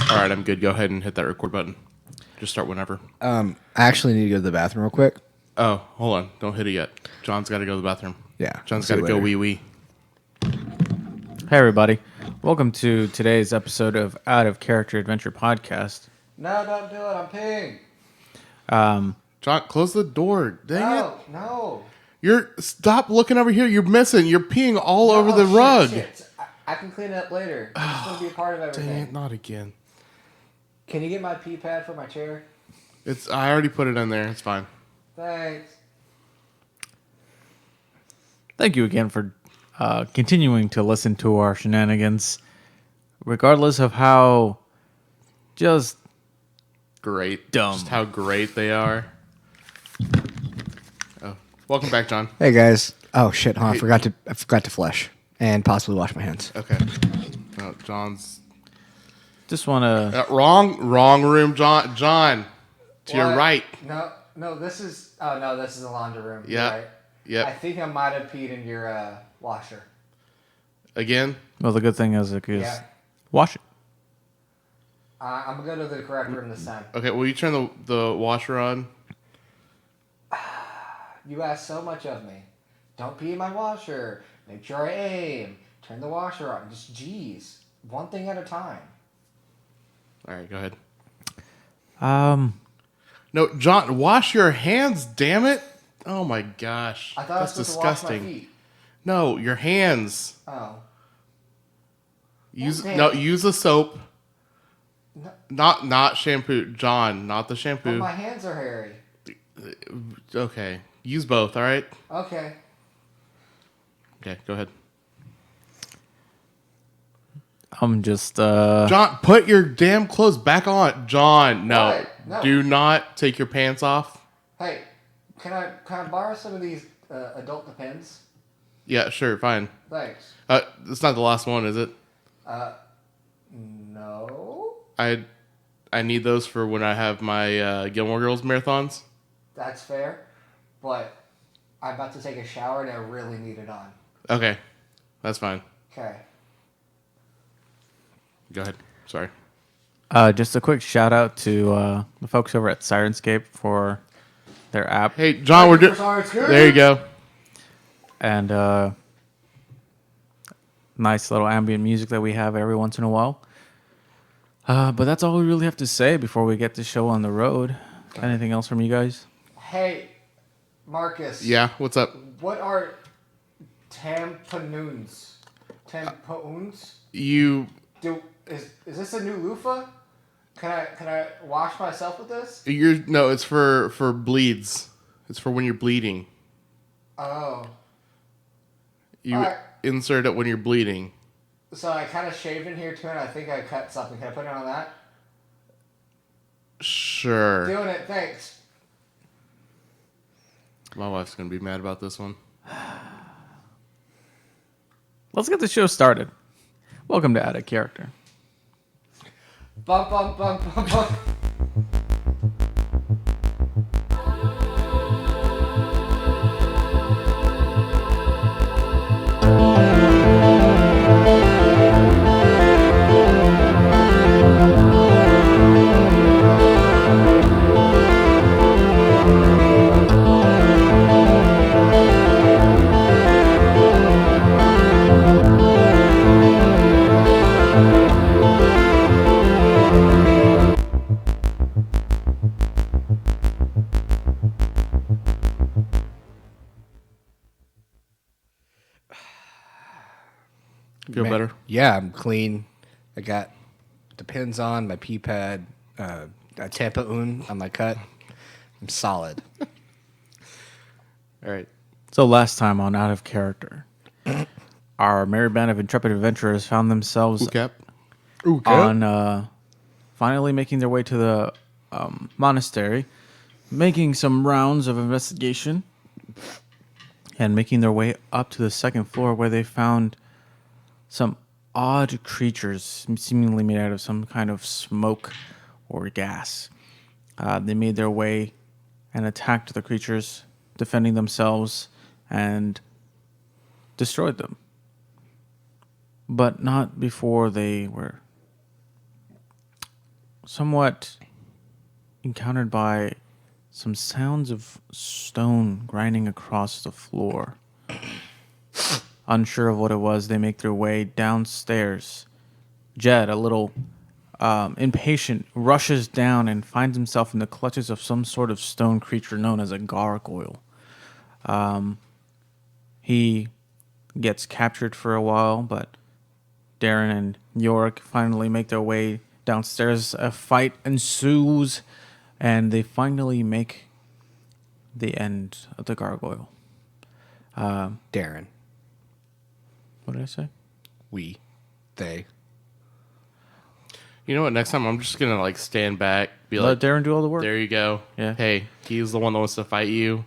All right, I'm good. Go ahead and hit that record button. Just start whenever. I actually need to go to the bathroom real quick. Oh, hold on. Don't hit it yet. John's got to go to the bathroom. Yeah. John's got to go wee-wee. Hey, everybody. Welcome to today's episode of Out of Character Adventure Podcast. No, don't do it. I'm peeing. John, close the door. Dang it. No. Stop looking over here. You're missing. You're peeing all over the rug. Shit. I can clean it up later. I just want to be a part of everything. Dang it, not again. Can you get my pee pad for my chair? I already put it in there. It's fine. Thanks. Thank you again for continuing to listen to our shenanigans, regardless of how just Great. Dumb. Just how great they are. Oh, welcome back, John. Hey guys. Oh shit! Huh? I forgot to flush and possibly wash my hands. Okay. No, John's just want to... wrong room, John. John, to your What? right. No. This is. Oh no, this is the laundry room. You're Yeah. Right. Yep. I think I might have peed in your washer. Again. Well, the good thing is Yeah. wash it. I'm gonna go to the correct room this time. Okay. Will you turn the washer on? You ask so much of me. Don't pee in my washer. Make sure I aim. Turn the washer on. Just jeez. One thing at a time. All right. Go ahead. No, John, wash your hands. Damn it! Oh my gosh. I thought That's I was supposed disgusting. to wash my feet. No, your hands. Oh. Use Okay. use the soap. No. Not shampoo. John, not the But shampoo. my hands are hairy. Okay. Use both, all right? Okay. Okay, go ahead. I'm just... John, put your damn clothes back on. John, no. What? No. Do not take your pants off. Hey, can I borrow some of these adult Depends? Yeah, sure, fine. Thanks. It's not the last one, is it? No. I need those for when I have my Gilmore Girls marathons. That's fair, but I'm about to take a shower and I really need it on. Okay, that's fine. Okay. Go ahead. Sorry. just a quick shout out to the folks over at Syrinscape for their app. Hey, John, we're doing... There you go. And nice little ambient music that we have every once in a while. But that's all we really have to say before we get the show on the road. Anything else from you guys? Hey, Marcus. Yeah, what's up? What are tampons? Tampons? Is this a new loofah? Can I wash myself with this? No, it's for bleeds. It's for when you're bleeding. Oh. You Alright. insert it when you're bleeding. So I kind of shaved in here too, and I think I cut something. Can I put it on that? Sure. Doing it. Thanks. My wife's gonna be mad about this one. Let's get the show started. Welcome to Out of Character. Bump, bump, bump, bump, bump. Feel better? Yeah, I'm clean. I got Depends on my pee pad, a tampon on my cut. I'm solid. All right. So last time on Out of Character, our merry band of intrepid adventurers found themselves Cap. on finally making their way to the monastery, making some rounds of investigation, and making their way up to the second floor where they found some odd creatures seemingly made out of some kind of smoke or gas. They made their way and attacked the creatures, defending themselves, and destroyed them. But not before they were somewhat encountered by some sounds of stone grinding across the floor. Unsure of what it was, they make their way downstairs. Jed, a little impatient, rushes down and finds himself in the clutches of some sort of stone creature known as a gargoyle. He gets captured for a while, but Darren and Yorick finally make their way downstairs. A fight ensues, and they finally make the end of the gargoyle. Darren. What did I say? They. You know what? Next time I'm just gonna like stand back, be Let like, Darren do all the work. "There you go. Yeah. Hey, he's the one that wants to fight you.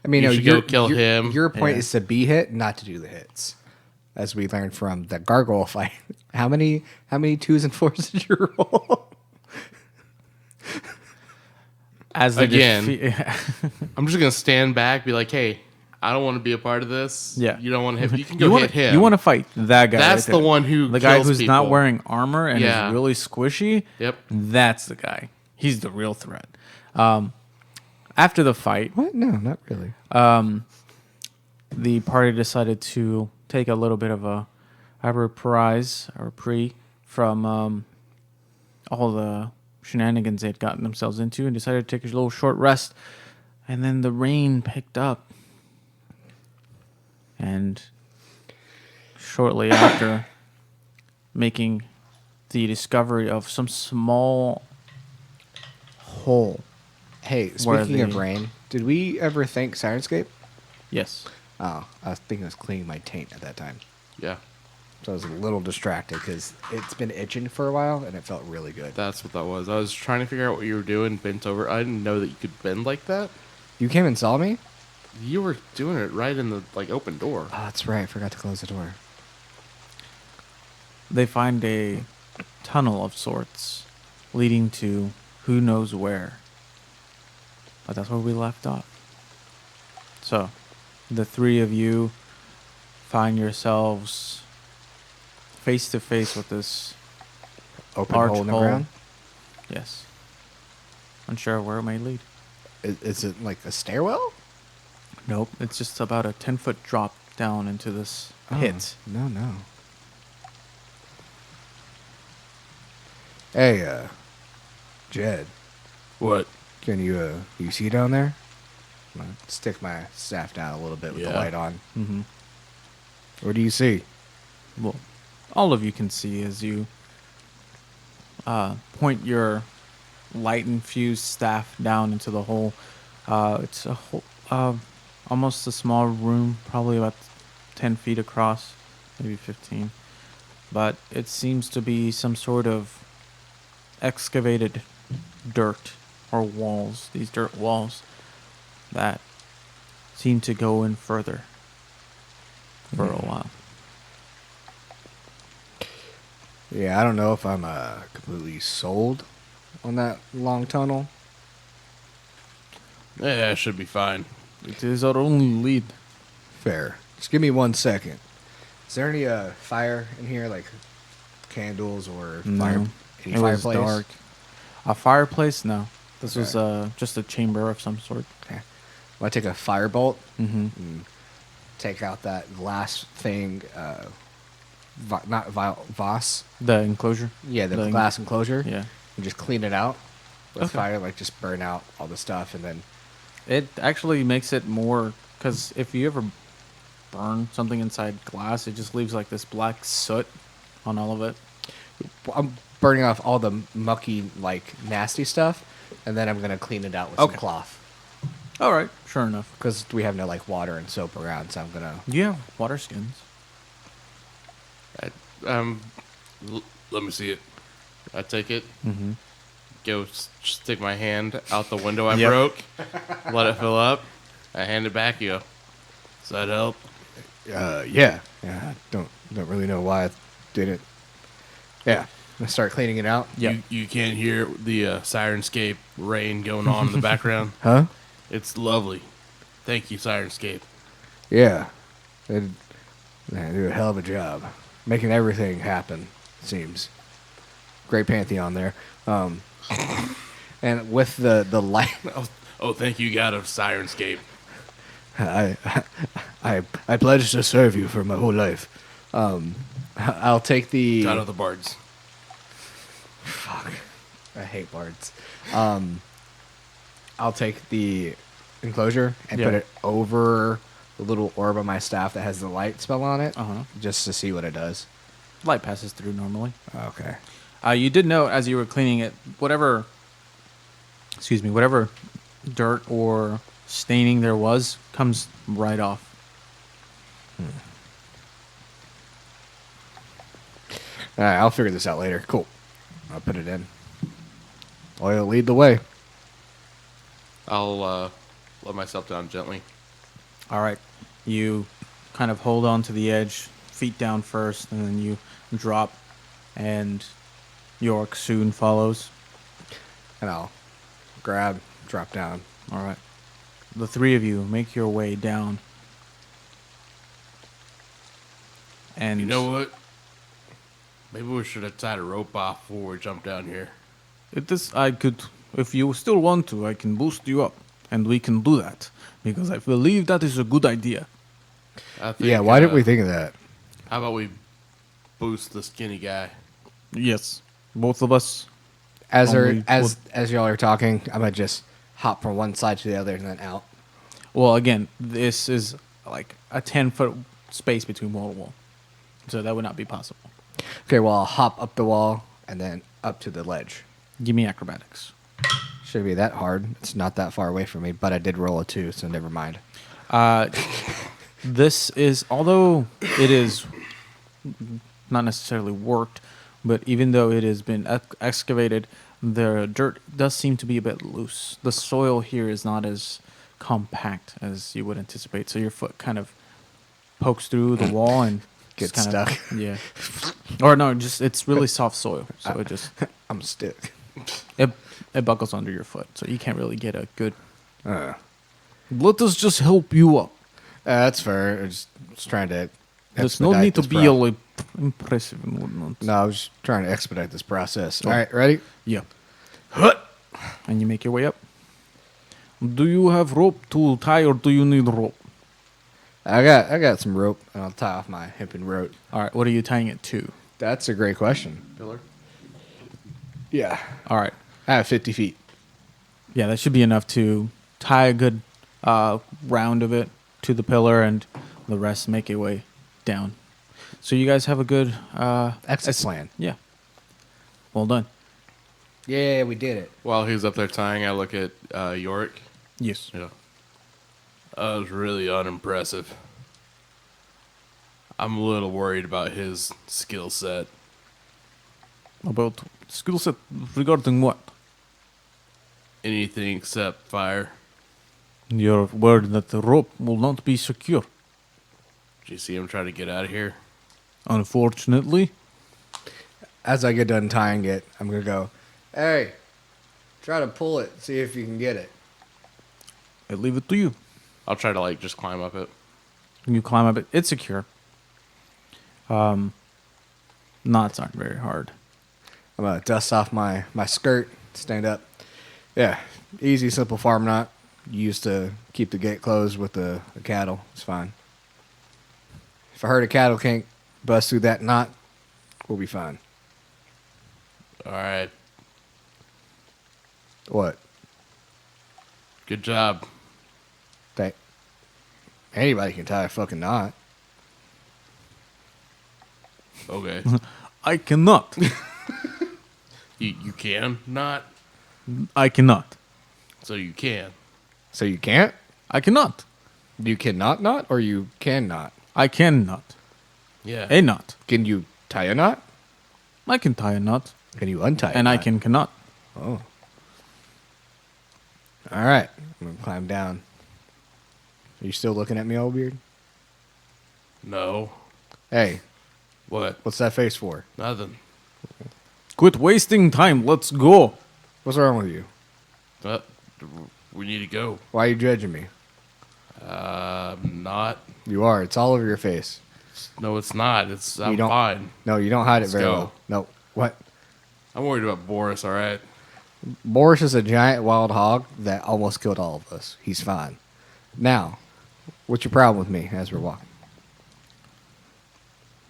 I mean, You no, should go kill him. Your point Yeah. is to be hit, not to do the hits. As we learned from the gargoyle fight. How many 2s and 4s did you roll? As they Again. I'm just gonna stand back, be like, hey, I don't want to be a part of this. Yeah. You don't want to hit. You can go hit him. You want to fight that guy. That's right the there. one who the guy kills who's not people. wearing armor and Yeah. is really squishy. Yep. That's the guy. He's the real threat. After the fight, What? No, not really. the party decided to take a little bit of a reprieve from all the shenanigans they'd gotten themselves into, and decided to take a little short rest. And then the rain picked up, and shortly after, making the discovery of some small hole. Hey, Where speaking of the- rain, did we ever thank Syrinscape? Yes. Oh, I was thinking I was cleaning my taint at that time. Yeah, So I was a little distracted because it's been itching for a while and it felt really good. that's what that was. I was trying to figure out what you were doing, bent over. I didn't know that you could bend like that. You came and saw me? You were doing it right in the like open door. Oh, that's right. I forgot to close the door. They find a tunnel of sorts leading to who knows where. But that's where we left off. So, the three of you find yourselves face to face with this. Open Large hole in the hole. ground? Yes. Unsure where it may lead. Is it like a stairwell? Nope. It's just about a 10-foot drop down into this pit. No, no. Hey, Jed, What? can you see down there? I'm gonna stick my staff down a little bit with the Yeah. light on. Mm-hmm. What do you see? Well, all of you can see as you point your light-infused staff down into the hole. It's a hole, almost a small room, probably about 10 feet across, maybe 15. But it seems to be some sort of excavated dirt or walls, these dirt walls that seem to go in further for a while. Yeah, I don't know if I'm completely sold on that long tunnel. Yeah, it should be fine. It is our only lead. Fair. Just give me 1 second. Is there any fire in here, like candles or fire? Any It was fireplace? dark. A fireplace? No. This was Okay. just a chamber of some sort. Okay. Well, I take a firebolt Mm-hmm. and take out that glass thing. Voss. The enclosure? Yeah, the glass enclosure. Yeah. And just clean it out with Okay. fire, like just burn out all the stuff, and then It actually makes it more, because if you ever burn something inside glass, it just leaves like this black soot on all of it. I'm burning off all the mucky, like nasty stuff, and then I'm gonna clean it out with some Okay. cloth All right. Sure enough. because we have no like water and soap around, so I'm gonna. Yeah. Water skins. Let me see it. I take it. Mm-hmm. Go stick my hand out the window I Yep. broke. Let it fill up. I hand it back. You go. Does that help? Yeah. I don't really know why I did it. Yeah. I start cleaning it out. Yeah. You can't hear the Syrinscape rain going on in the background. Huh? It's lovely. Thank you, Syrinscape. Yeah. They do a hell of a job making everything happen. It seems great pantheon there. And with the light, Oh, thank you, God of Syrinscape. I, I pledge to serve you for my whole life. I'll take the. God of the Bards. Fuck. I hate bards. I'll take the enclosure and put Yeah. it over the little orb on my staff that has the light spell on it, Uh-huh. just to see what it does. Light passes through normally. Okay. You did note as you were cleaning it, whatever dirt or staining there was comes right off. All right, I'll figure this out later. Cool. I'll put it in. Oil, lead the way. I'll let myself down gently. All right. You kind of hold on to the edge, feet down first, and then you drop, and York soon follows. And I'll grab, drop down. All right. The three of you make your way down. And You know what? Maybe we should have tied a rope off before we jumped down here. I could, if you still want to, I can boost you up, and we can do that because I believe that is a good idea. I think, Yeah, why didn't we think of that? How about we boost the skinny guy? Yes, both of us. As Only as y'all are talking, I'm gonna just hop from one side to the other and then out. Well, again, this is like a 10-foot space between wall to wall, so that would not be possible. Okay, well I'll hop up the wall and then up to the ledge. Give me acrobatics. Shouldn't be that hard. It's not that far away from me, but I did roll a 2, so never mind. This is, although it is not necessarily worked, but even though it has been excavated, the dirt does seem to be a bit loose. The soil here is not as compact as you would anticipate, so your foot kind of pokes through the wall and Gets just kind stuck. of, yeah. Or no, just it's really soft soil, so it just I'm stuck. it buckles under your foot, so you can't really get a good. Uh, Let us just help you up. that's fair. I was just trying to. There's no expedite need to this be all impressive and whatnot. No, I was just trying to expedite this process. All right, ready? Yeah. And you make your way up. Do you have rope to tie or do you need rope? I got some rope, and I'll tie off my hempen rope. All right, what are you tying it to? That's a great question. Pillar? Yeah, All right. I have 50 feet. Yeah, that should be enough to tie a good round of it to the pillar and the rest make your way down. So you guys have a good Exit plan. Yeah. Well done. Yeah, we did it. While he's up there tying, I look at Yorick. Yes. Yeah. That was really unimpressive. I'm a little worried about his skill set. About skill set regarding what? Anything except fire. Your word that the rope will not be secure. Did you see him try to get out of here? Unfortunately. As I get done tying it, I'm going to go, hey, try to pull it, see if you can get it. I leave it to you. I'll try to just climb up it. You climb up it. It's secure. Knots aren't very hard. I'm going to dust off my skirt, stand up. Yeah, easy, simple farm knot. Used to keep the gate closed with the cattle. It's fine. If I herd of cattle can't bust through that knot, we'll be fine. All right. What? Good job. Anybody can tie a fucking knot. Okay. I cannot. You can not, I cannot. so you can. So you can't? I cannot. You cannot knot, or you cannot? I cannot. Yeah. A knot. Can you tie a knot? I can tie a knot. Can you untie And a I knot? cannot. Oh. All right. I'm going to climb down. Are you still looking at me, old beard? No. Hey, What? what's that face for? Nothing. Quit wasting time. Let's go. What's wrong with you? But we need to go. Why are you judging me? Not. You are. It's all over your face. No, it's not. I'm don't- fine. No, you don't hide Let's it very go. well. No. What? I'm worried about Boris. All right. Boris is a giant wild hog that almost killed all of us. He's fine. Now, what's your problem with me as we're walking?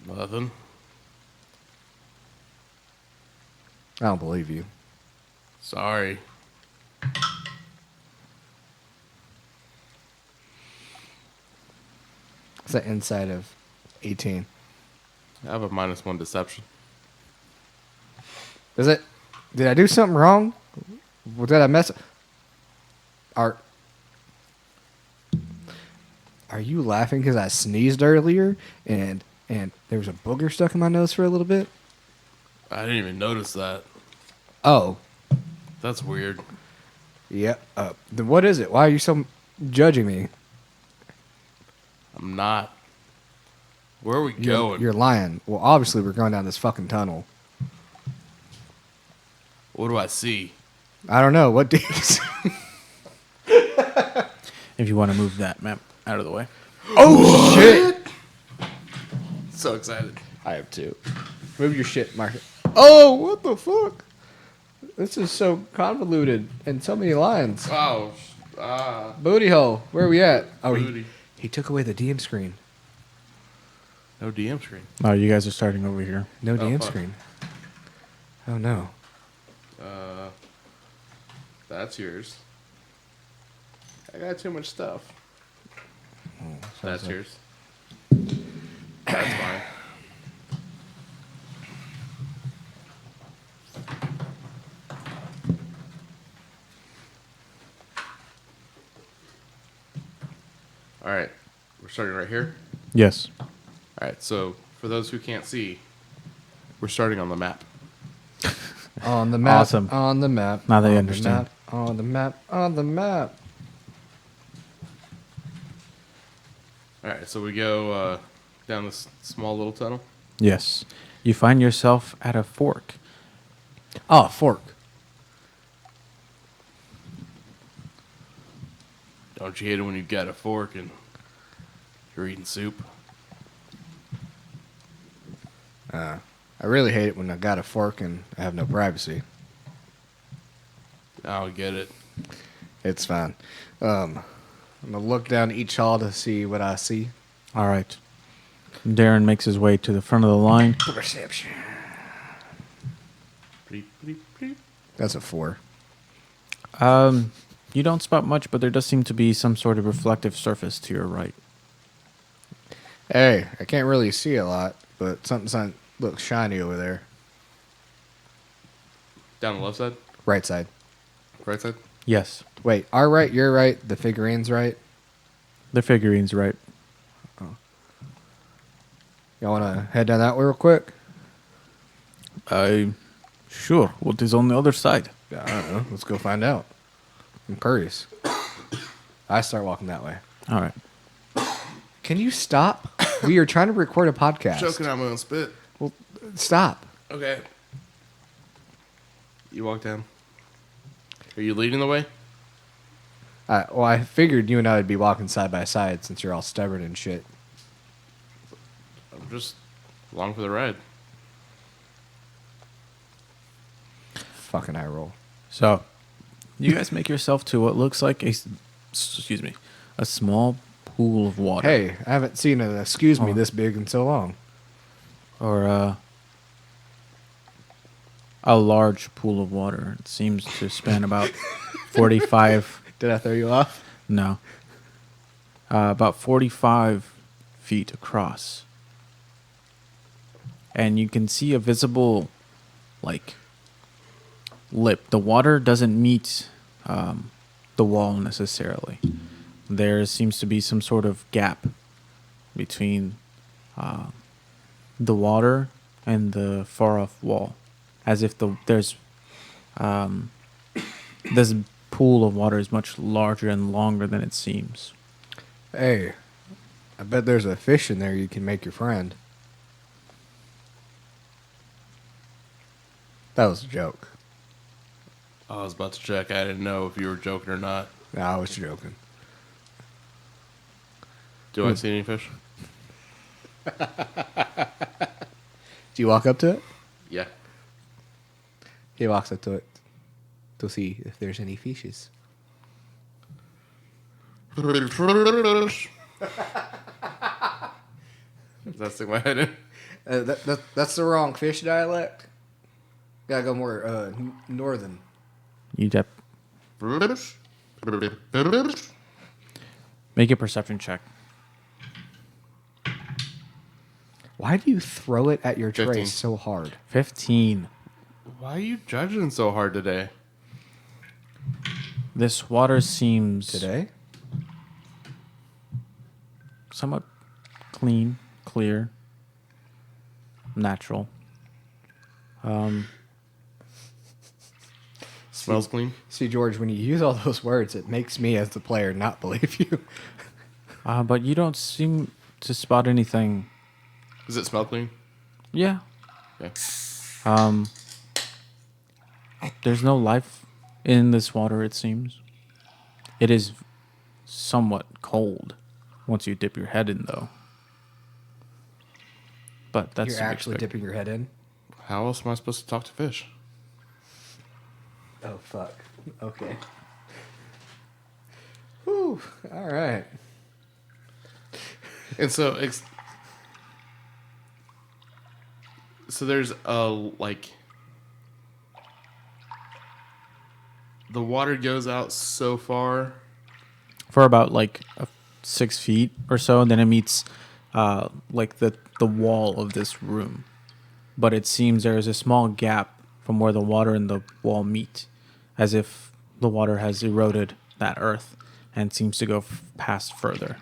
Nothing. I don't believe you. Sorry. It's the inside of 18. I have a -1 deception. Is it? Did I do something wrong? Did I mess? Are you laughing because I sneezed earlier and there was a booger stuck in my nose for a little bit? I didn't even notice that. Oh, That's weird. yeah. Then what is it? Why are you so judging me? I'm not. Where are we You're, going? you're lying. Well, obviously we're going down this fucking tunnel. What do I see? I don't know. What do you see? If you want to move that map out of the way. Oh, shit. So excited. I have two. Move your shit, Mark. Oh, what the fuck? This is so convoluted and so many lines. Oh, Booty hole. Where are we at? Oh, booty. he took away the DM screen. No DM screen. Oh, you guys are starting over here. No DM fuck. screen. Oh, no. That's yours. I got too much stuff. That's like- yours. That's fine. All right, we're starting right here. Yes. All right, so for those who can't see, we're starting on the map. On the map. Awesome. On the map. Now they on understand. The map, on the map. On the map. All right, so we go down this small little tunnel. Yes. You find yourself at a fork. Oh, fork. Don't you hate it when you got a fork and you're eating soup? I really hate it when I got a fork and I have no privacy. I'll get it. It's fine. I'm going to look down each hall to see what I see. All right. Darren makes his way to the front of the line. Perception. Bleep, bleep, bleep. That's a 4. You don't spot much, but there does seem to be some sort of reflective surface to your right. Hey, I can't really see a lot, but something looks shiny over there. Down the left side? Right side. Right side? Yes. Wait, our right, your right, the figurine's right. The figurine's right. Y'all want to head down that way real quick? Sure. What is on the other side? I don't know. Let's go find out. I'm curious. I start walking that way. All right. Can you stop? We are trying to record a podcast. Choking out my own spit. Well, stop. Okay. You walk down. Are you leading the way? Well, I figured you and I would be walking side by side since you're all stubborn and shit. I'm just along for the ride. Fucking eye roll. So, you guys make yourself to what looks like a small pool of water. Hey, I haven't seen an excuse me this big in so long. Or a large pool of water. It seems to span about 45. Did I throw you off? No. About 45 feet across. And you can see a visible, lip. The water doesn't meet the wall necessarily. There seems to be some sort of gap between the water and the far off wall, as if there's this pool of water is much larger and longer than it seems. Hey, I bet there's a fish in there you can make your friend. That was a joke. I was about to check. I didn't know if you were joking or not. No, I was joking. Do I see any fish? Do you walk up to it? Yeah. He walks up to it. to see if there's any fishes. That's in my head. In. That's the wrong fish dialect. Gotta go more northern. You make a perception check. Why do you throw it at your tray 15. so hard? 15. Why are you judging so hard today? This water seems Today? somewhat clean, clear, natural. Smells clean. See, George, when you use all those words, it makes me, as the player, not believe you. But you don't seem to spot anything. Does it smell clean? Yeah. Okay. There's no life in this water, it seems. It is somewhat cold once you dip your head in, though. But that's You're to be actually expected. dipping your head in? How else am I supposed to talk to fish? Oh, fuck. Okay. Whew. All right. And so, so there's the water goes out so far. For about 6 feet or so, and then it meets the wall of this room. But it seems there is a small gap from where the water and the wall meet, as if the water has eroded that earth and seems to go past further.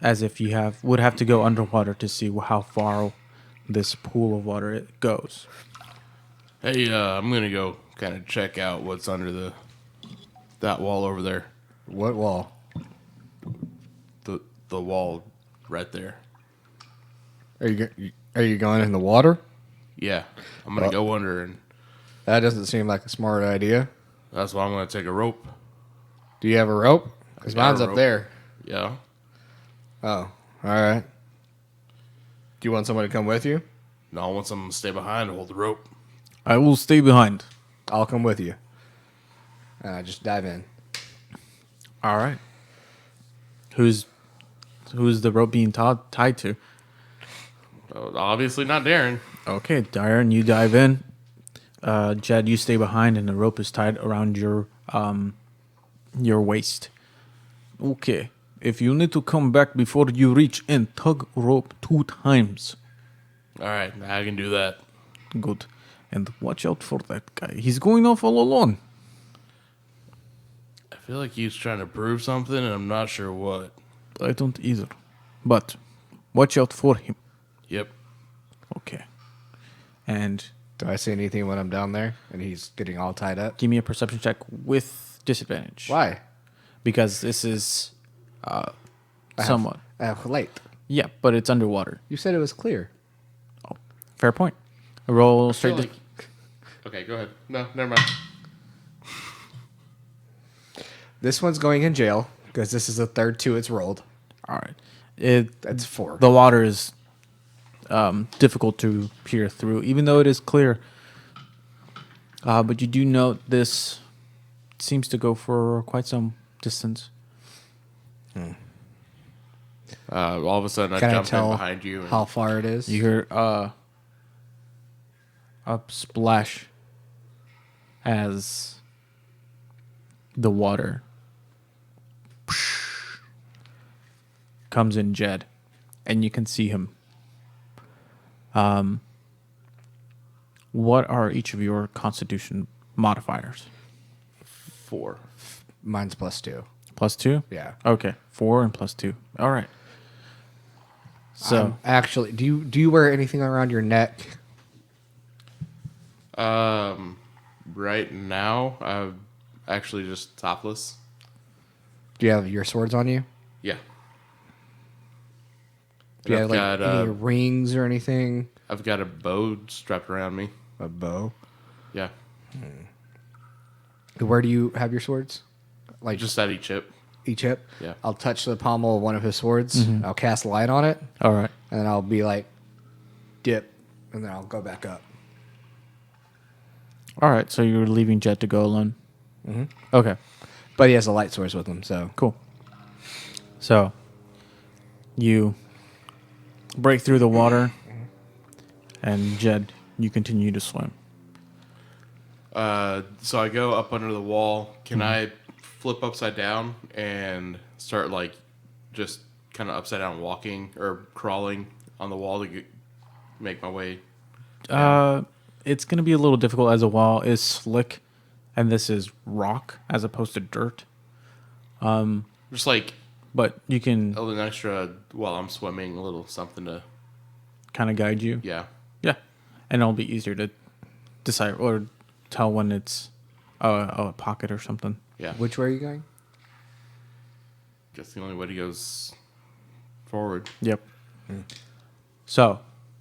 As if you would have to go underwater to see how far this pool of water it goes. Hey, I'm gonna go kind of check out what's under that wall over there. What wall? The wall right there. Are you going in the water? Yeah, I'm gonna go under, and That doesn't seem like a smart idea. that's why I'm gonna take a rope. Do you have a rope? Because I got a mine's up rope. there. Yeah. Oh, all right. Do you want someone to come with you? No, I want someone to stay behind to hold the rope. I will stay behind. I'll come with you. And I just dive in. All right. Who's the rope being tied to? Obviously not Darren. Okay, Darren, you dive in. Jed, you stay behind, and the rope is tied around your waist. Okay. If you need to come back before you reach and tug rope 2 times. All right, I can do that. Good. And watch out for that guy. He's going off all alone. I feel like he's trying to prove something, and I'm not sure what. I don't either. But watch out for him. Yep. Okay. And Do I see anything when I'm down there and he's getting all tied up? give me a perception check with disadvantage. Why? Because this is somewhat. Late. Yeah, but it's underwater. You said it was clear. Fair point. A roll I feel straight. Okay, go ahead. No, never mind. This one's going in jail because this is the third 2 it's rolled. All right. That's 4. The water is difficult to peer through, even though it is clear. But you do note this seems to go for quite some distance. All of a sudden, I Can I jump in tell behind you. And how far it is? You hear a splash as the water comes in Jed, and you can see him. What are each of your Constitution modifiers? 4. Mine's +2. +2? Yeah. Okay, 4 and +2. All right. So Actually, do you wear anything around your neck? Right now, I'm actually just topless. Do you have your swords on you? Yeah. Do you And have any rings or anything? I've got a bow strapped around me. A bow. Yeah. Where do you have your swords? Like Just at each hip. each hip? Yeah. I'll touch the pommel of one of his swords. I'll cast light on it, all right. and then I'll be like, dip, and then I'll go back up. All right, so you're leaving Jet to go alone. Mm-hmm. Okay, But he has a light source with him, so cool. So you break through the water, and Jed, you continue to swim. So I go up under the wall. Can I flip upside down and start like just kind of upside down walking or crawling on the wall to make my way? It's going to be a little difficult as the wall is slick, and this is rock as opposed to dirt. Just like But you can a little extra while I'm swimming, a little something to, kind of guide you. yeah. Yeah, and it'll be easier to decide or tell when it's a pocket or something. Yeah. which way are you going? Guess the only way to go is forward. Yep. So,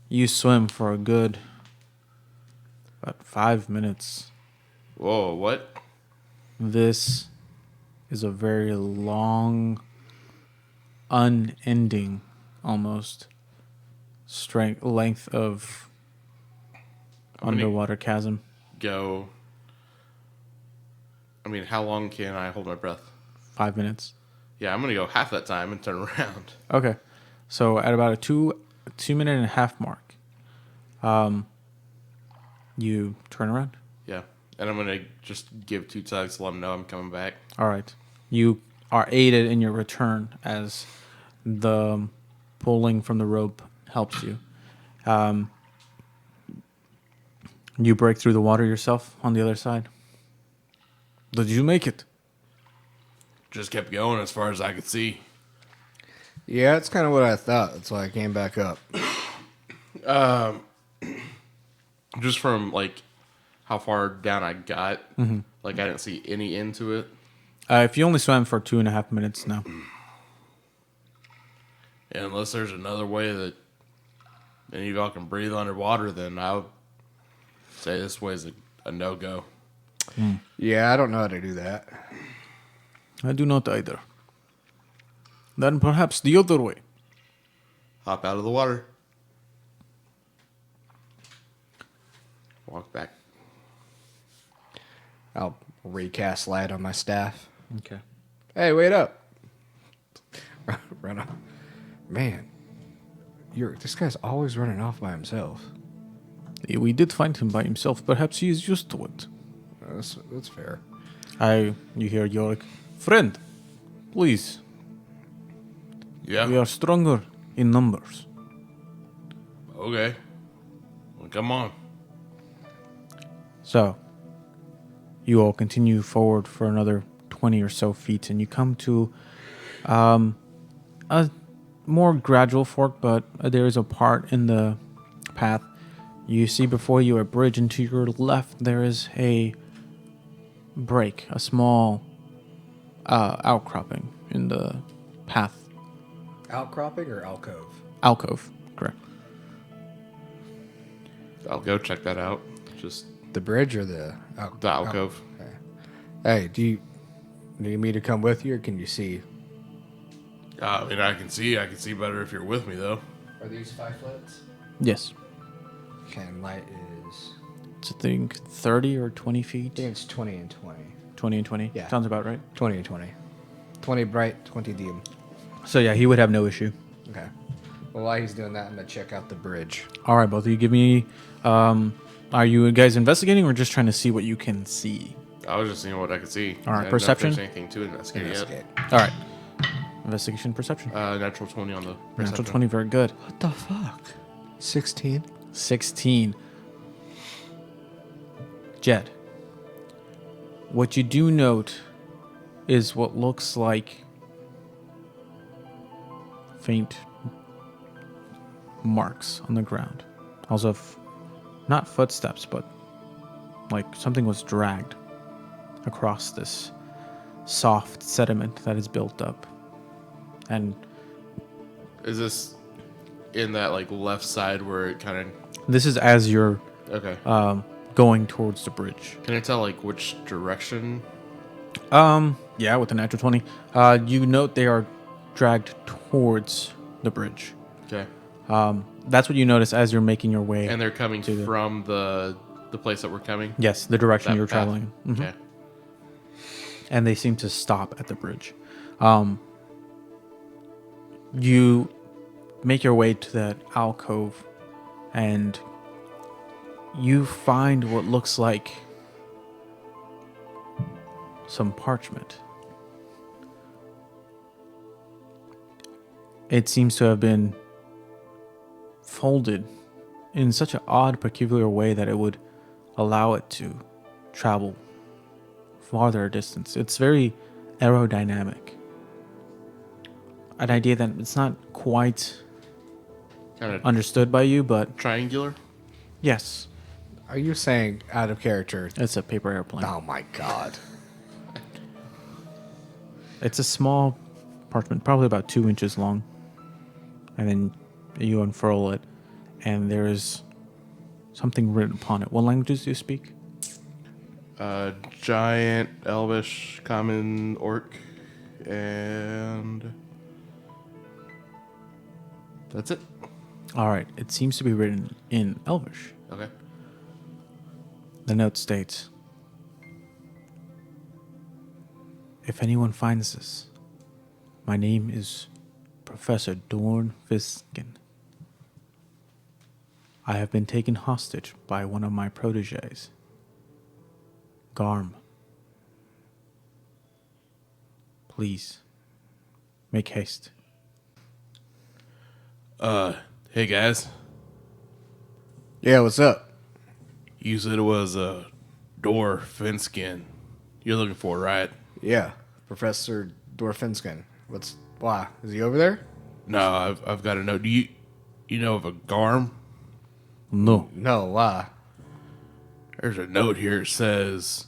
you swim for a good about 5 minutes. Whoa, what? This is a very long, unending, almost length of I'm gonna underwater chasm. Go. I mean, how long can I hold my breath? 5 minutes. Yeah, I'm going to go half that time and turn around. Okay, so at about a 2 minute and a half mark, you turn around. Yeah. And I'm going to just give 2 tugs to let them know I'm coming back. All right. You are aided in your return as the pulling from the rope helps you. You break through the water yourself on the other side. Did you make it? Just kept going as far as I could see. Yeah, that's kind of what I thought. That's why I came back up. Just from, like, how far down I got. Like, I didn't see any end to it. If you only swam for 2.5 minutes now. And unless there's another way that any of y'all can breathe underwater, then I would say this way is a no-go. Yeah, I don't know how to do that. I do not either. Then perhaps the other way. Hop out of the water. Walk back. I'll recast light on my staff. Okay. Hey, wait up. Run off. Man, this guy's always running off by himself. We did find him by himself. Perhaps he is used to it. That's fair. You hear Yorick. Friend, please. Yeah. We are stronger in numbers. Okay. Well, come on. So, you all continue forward for another 20 or so feet, and you come to a more gradual fork, but there is a part in the path. You see before you a bridge, and to your left there is a break, a small outcropping in the path. Outcropping or alcove? Alcove, correct. I'll go check that out. Just The bridge or the the alcove. Okay. Hey, do you need me to come with you, or can you see? I mean, I can see better if you're with me, though. Are these 5 foot? Yes. Okay, and light is. It's, I think, 30 or 20 I feet. think it's 20 and 20. 20 and 20? Yeah. Sounds about right. 20 and 20. 20 bright, 20 dim. So, yeah, he would have no issue. Okay. Well, while he's doing that, I'm gonna check out the bridge. All right, both of you give me. Are you guys investigating or just trying to see what you can see? I was just seeing what I could see. All right, I didn't know if perception? there's anything to investigate Investigate. yet. All right. Investigation, perception. Natural 20 on the Natural perception. 20, very good. What the fuck? 16. 16. Jed, what you do note is what looks like faint marks on the ground. Also, not footsteps, but like something was dragged across this soft sediment that is built up. And Is this in that like left side where it kind this is as you're of okay? going towards the bridge. Can I tell like which direction? Yeah, with the natural 20. You note they are dragged towards the bridge. Okay, That's what you notice as you're making your way. and they're coming to the- from the The place that we're coming? Yes, the direction That you're path? traveling. Mhm. Okay. And they seem to stop at the bridge. You make your way to that alcove, and you find what looks like some parchment. It seems to have been folded in such an odd, peculiar way that it would allow it to travel farther a distance. It's very aerodynamic. An idea that it's not quite Kind of understood by you, but triangular? yes, Are you saying out of character? it's a paper airplane. Oh my god. It's a small parchment, probably about 2 inches long. And then you unfurl it, and there is something written upon it. What languages do you speak? Giant, Elvish, Common, Orc, and that's it. All right, it seems to be written in Elvish. Okay. The note states, if anyone finds this, my name is Professor Dorn Fiskin. I have been taken hostage by one of my proteges, Garm. Please, make haste. Hey guys, Yeah, what's up? you said it was a door Finskin. You're looking for, right? Yeah, Professor Dorfinskin. Why? Is he over there? No, I've got a note. Do you know of a Garm? No. No, why? There's a note here that says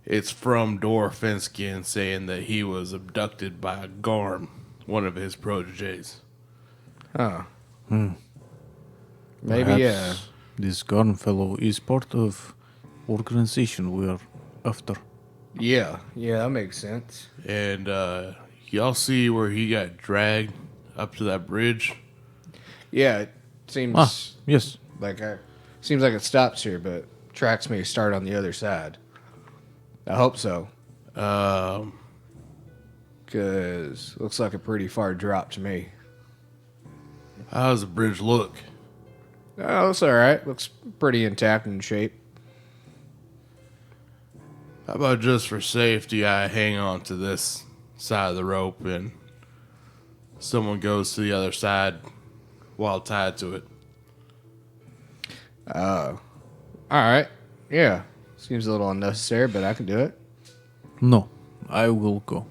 it's from Dor Finskin saying that he was abducted by a Garm, one of his proteges. Huh. Maybe, Perhaps this Garm fellow is part of organization we are after. yeah, that makes sense. And y'all see where he got dragged up to that bridge? Yeah, it seems Ah, yes. seems like it stops here, but tracks may start on the other side. I hope so, because looks like a pretty far drop to me. How does the bridge look? Oh, looks all right. Looks pretty intact in shape. How about just for safety, I hang on to this side of the rope and someone goes to the other side while tied to it? All right. Yeah, seems a little unnecessary, but I can do it. No, I will go.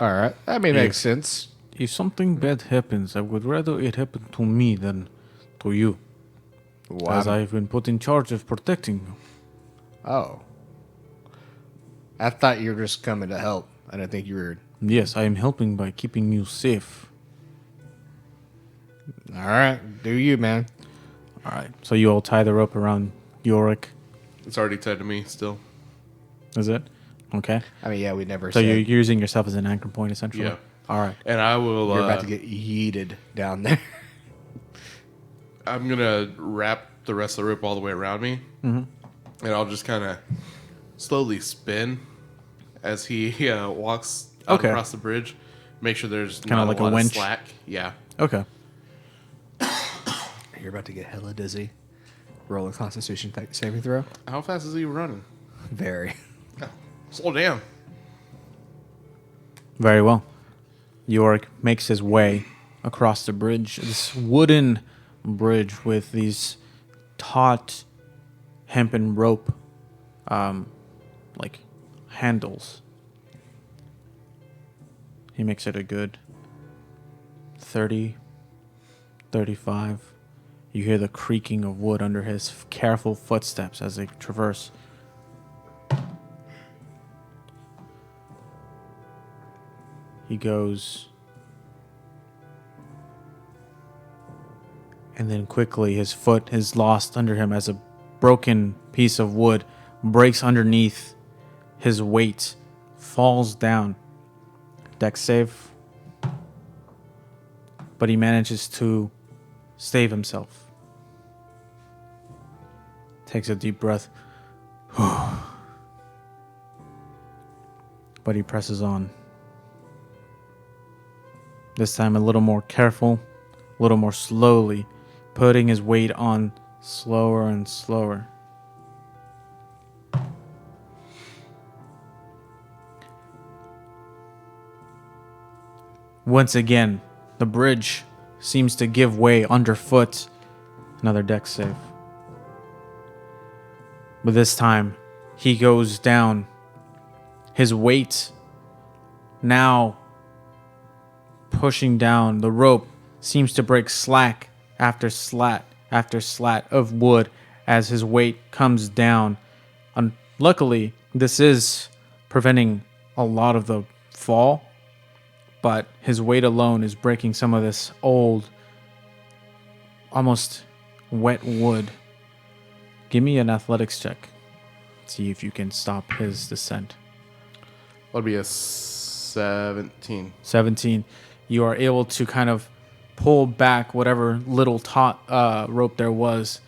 All right, that may make sense. If something bad happens, I would rather it happen to me than to you, Why? as I've been put in charge of protecting you. Oh, I thought you were just coming to help. I didn't think you were. Yes, I am helping by keeping you safe. All right, do you, man? All right. So you all tie the rope around Yorick. It's already tied to me still. Is it? Okay. I mean, yeah, we never So said you're using yourself as an anchor point, essentially. Yeah. All right. And I will. you're about to get yeeted down there. I'm gonna wrap the rest of the rope all the way around me, and I'll just kind of slowly spin as he walks out Okay. across the bridge. Make sure there's Kinda not like a a lot winch? of slack. Yeah. Okay. You're about to get hella dizzy. Roll a Constitution saving throw. How fast is he running? Very. Slow down. Very well. Yorick makes his way across the bridge. This wooden bridge with these taut hempen rope, like handles. He makes it a good 30, 35. You hear the creaking of wood under his careful footsteps as they traverse. He goes, and then quickly his foot is lost under him as a broken piece of wood breaks underneath his weight, falls down. Dex save. But he manages to save himself. takes a deep breath. But he presses on. This time a little more careful, a little more slowly, putting his weight on slower and slower. Once again, the bridge seems to give way underfoot. Another deck save. But this time, he goes down. His weight now pushing down. The rope seems to break slack after slat after slat of wood as his weight comes down. Luckily, this is preventing a lot of the fall, but his weight alone is breaking some of this old, almost wet wood. Give me an athletics check. See if you can stop his descent. That'll be a 17. 17. You are able to kind of pull back whatever little taut rope there was,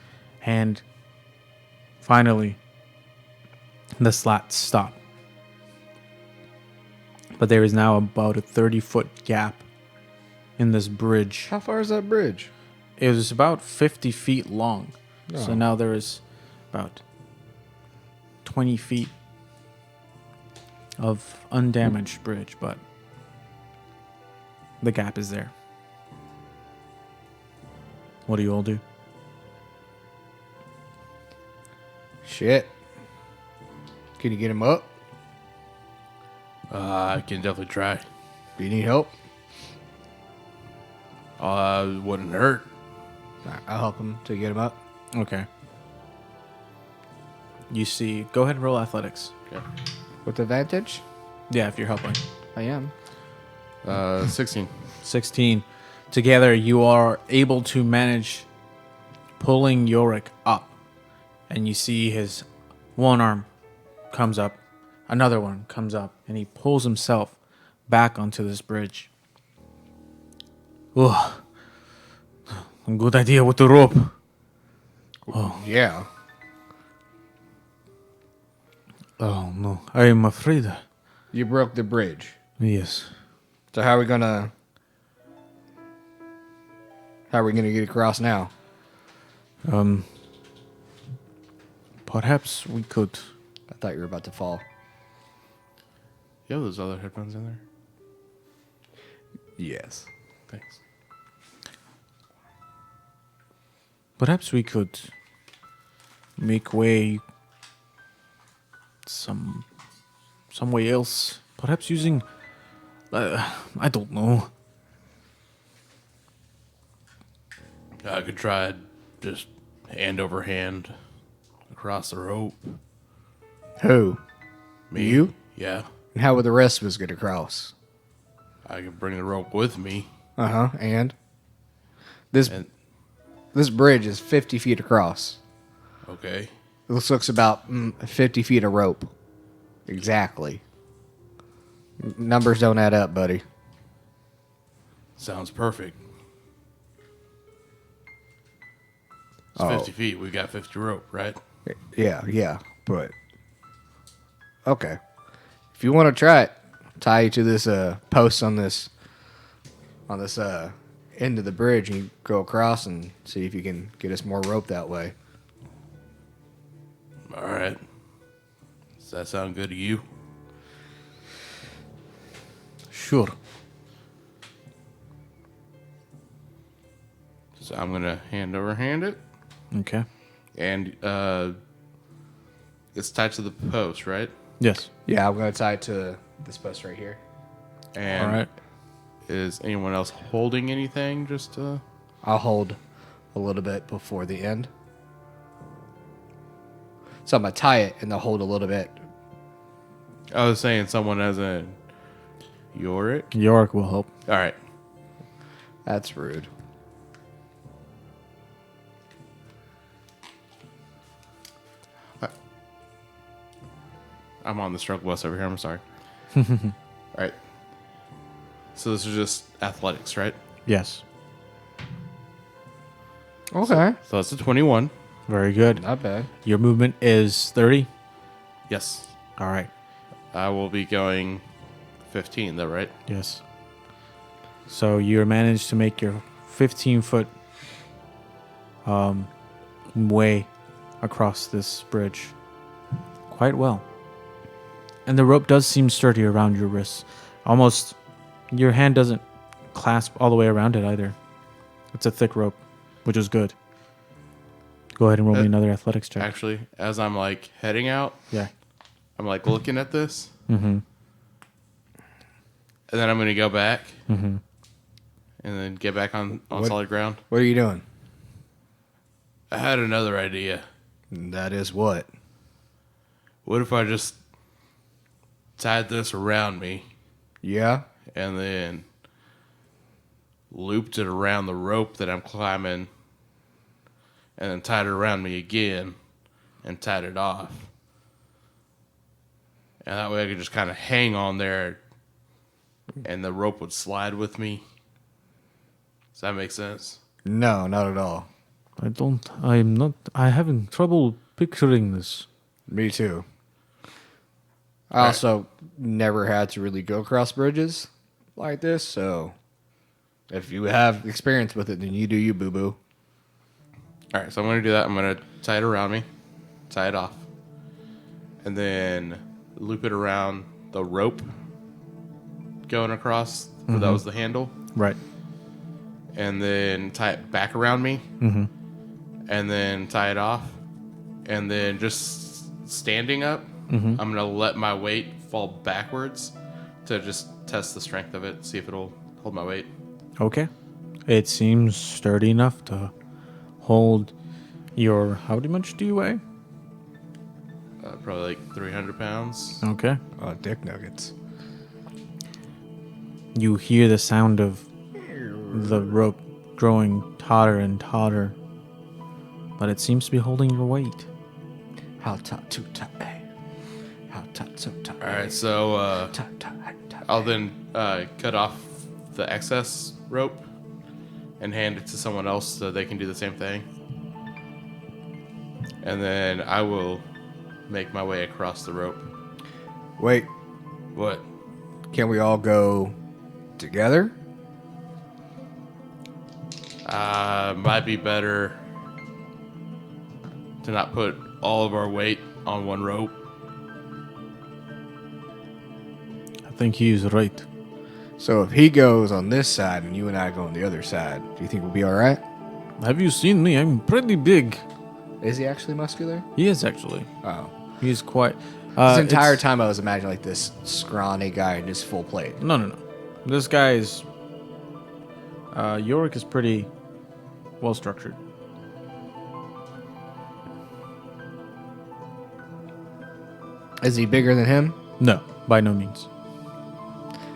and finally the slats stop. But there is now about a 30-foot gap in this bridge. How far is that bridge? It was about 50 feet long. So Oh. now there is about 20 feet of undamaged bridge, but the gap is there. What do you all do? Shit. Can you get him up? I can definitely try. Do you need help? Wouldn't hurt. Alright, I'll help him to get him up. Okay. You see, go ahead and roll athletics. Okay. With advantage? Yeah, if you're helping. I am. 16. 16. Together, you are able to manage pulling Yorick up. And you see his one arm comes up, another one comes up, and he pulls himself back onto this bridge. Oh, a good idea with the rope. Yeah. Oh, no. I am afraid. You broke the bridge. Yes. So how are we gonna get across now? Perhaps we could. I thought you were about to fall. You have those other headphones in there? Yes. Thanks. Perhaps we could make way some way else. Perhaps using, I don't know. I could try just hand over hand across the rope. Who? Me? You? Yeah. And how would the rest of us get across? I could bring the rope with me. And this And this bridge is 50 feet across. okay. This looks about 50 feet of rope. Exactly. Numbers don't add up, buddy. Sounds perfect. It's Oh. 50 feet. We got 50 rope, right? Yeah, but okay. If you want to try it, tie you to this post on this end of the bridge, and you go across and see if you can get us more rope that way. All right. Does that sound good to you? Sure. So I'm going to hand over hand it. Okay. And it's tied to the post, right? Yes. Yeah, I'm gonna tie it to this post right here. And All right. is anyone else holding anything? Just I'll hold a little bit before the end. So I'm gonna tie it and they'll hold a little bit. I was saying someone as a Yorick. Yorick will help. All right. That's rude. I'm on the struggle bus over here. I'm sorry. All right. So this is just athletics, right? Yes. Okay. So that's a 21. Very good. Not bad. Your movement is 30. Yes. All right. I will be going 15, though, right? Yes. So you managed to make your 15-foot way across this bridge quite well. And the rope does seem sturdy around your wrists. Almost, your hand doesn't clasp all the way around it either. It's a thick rope, which is good. Go ahead and roll me another athletics check. Actually, as I'm like heading out, Yeah. I'm like looking at this, Mm-hmm. and then I'm gonna go back, Mm-hmm. and then get back on What? solid ground. What are you doing? I had another idea. That is what? What if I just tied this around me Yeah? and then looped it around the rope that I'm climbing, and then tied it around me again and tied it off? And that way I could just kind of hang on there and the rope would slide with me. Does that make sense? No, not at all. I'm having trouble picturing this. Me too. I also never had to really go across bridges like this, so if you have experience with it, then you do you, boo-boo. All right, so I'm going to do that. I'm going to tie it around me, tie it off, and then loop it around the rope going across, where that was the handle, Right. and then tie it back around me, Mm-hmm. and then tie it off, and then just standing up, I'm going to let my weight fall backwards to just test the strength of it, see if it'll hold my weight. Okay. It seems sturdy enough to hold your... How much do you weigh? Probably like 300 pounds. Okay. Oh, dick nuggets. You hear the sound of the rope growing tauter and tauter, but it seems to be holding your weight. How tight, too tight. How tight, so tight. All right, so Tight, tight, tight. I'll then cut off the excess rope and hand it to someone else so they can do the same thing. And then I will make my way across the rope. Wait, What? can we all go together? Might be better to not put all of our weight on one rope. I think he's right. So if he goes on this side and you and I go on the other side, do you think we'll be all right? Have you seen me? I'm pretty big. Is he actually muscular? He is actually. Oh. He's quite... This entire it's- time I was imagining like this scrawny guy in just full plate. No. This guy's... Yorick is pretty well structured. Is he bigger than him? No, by no means.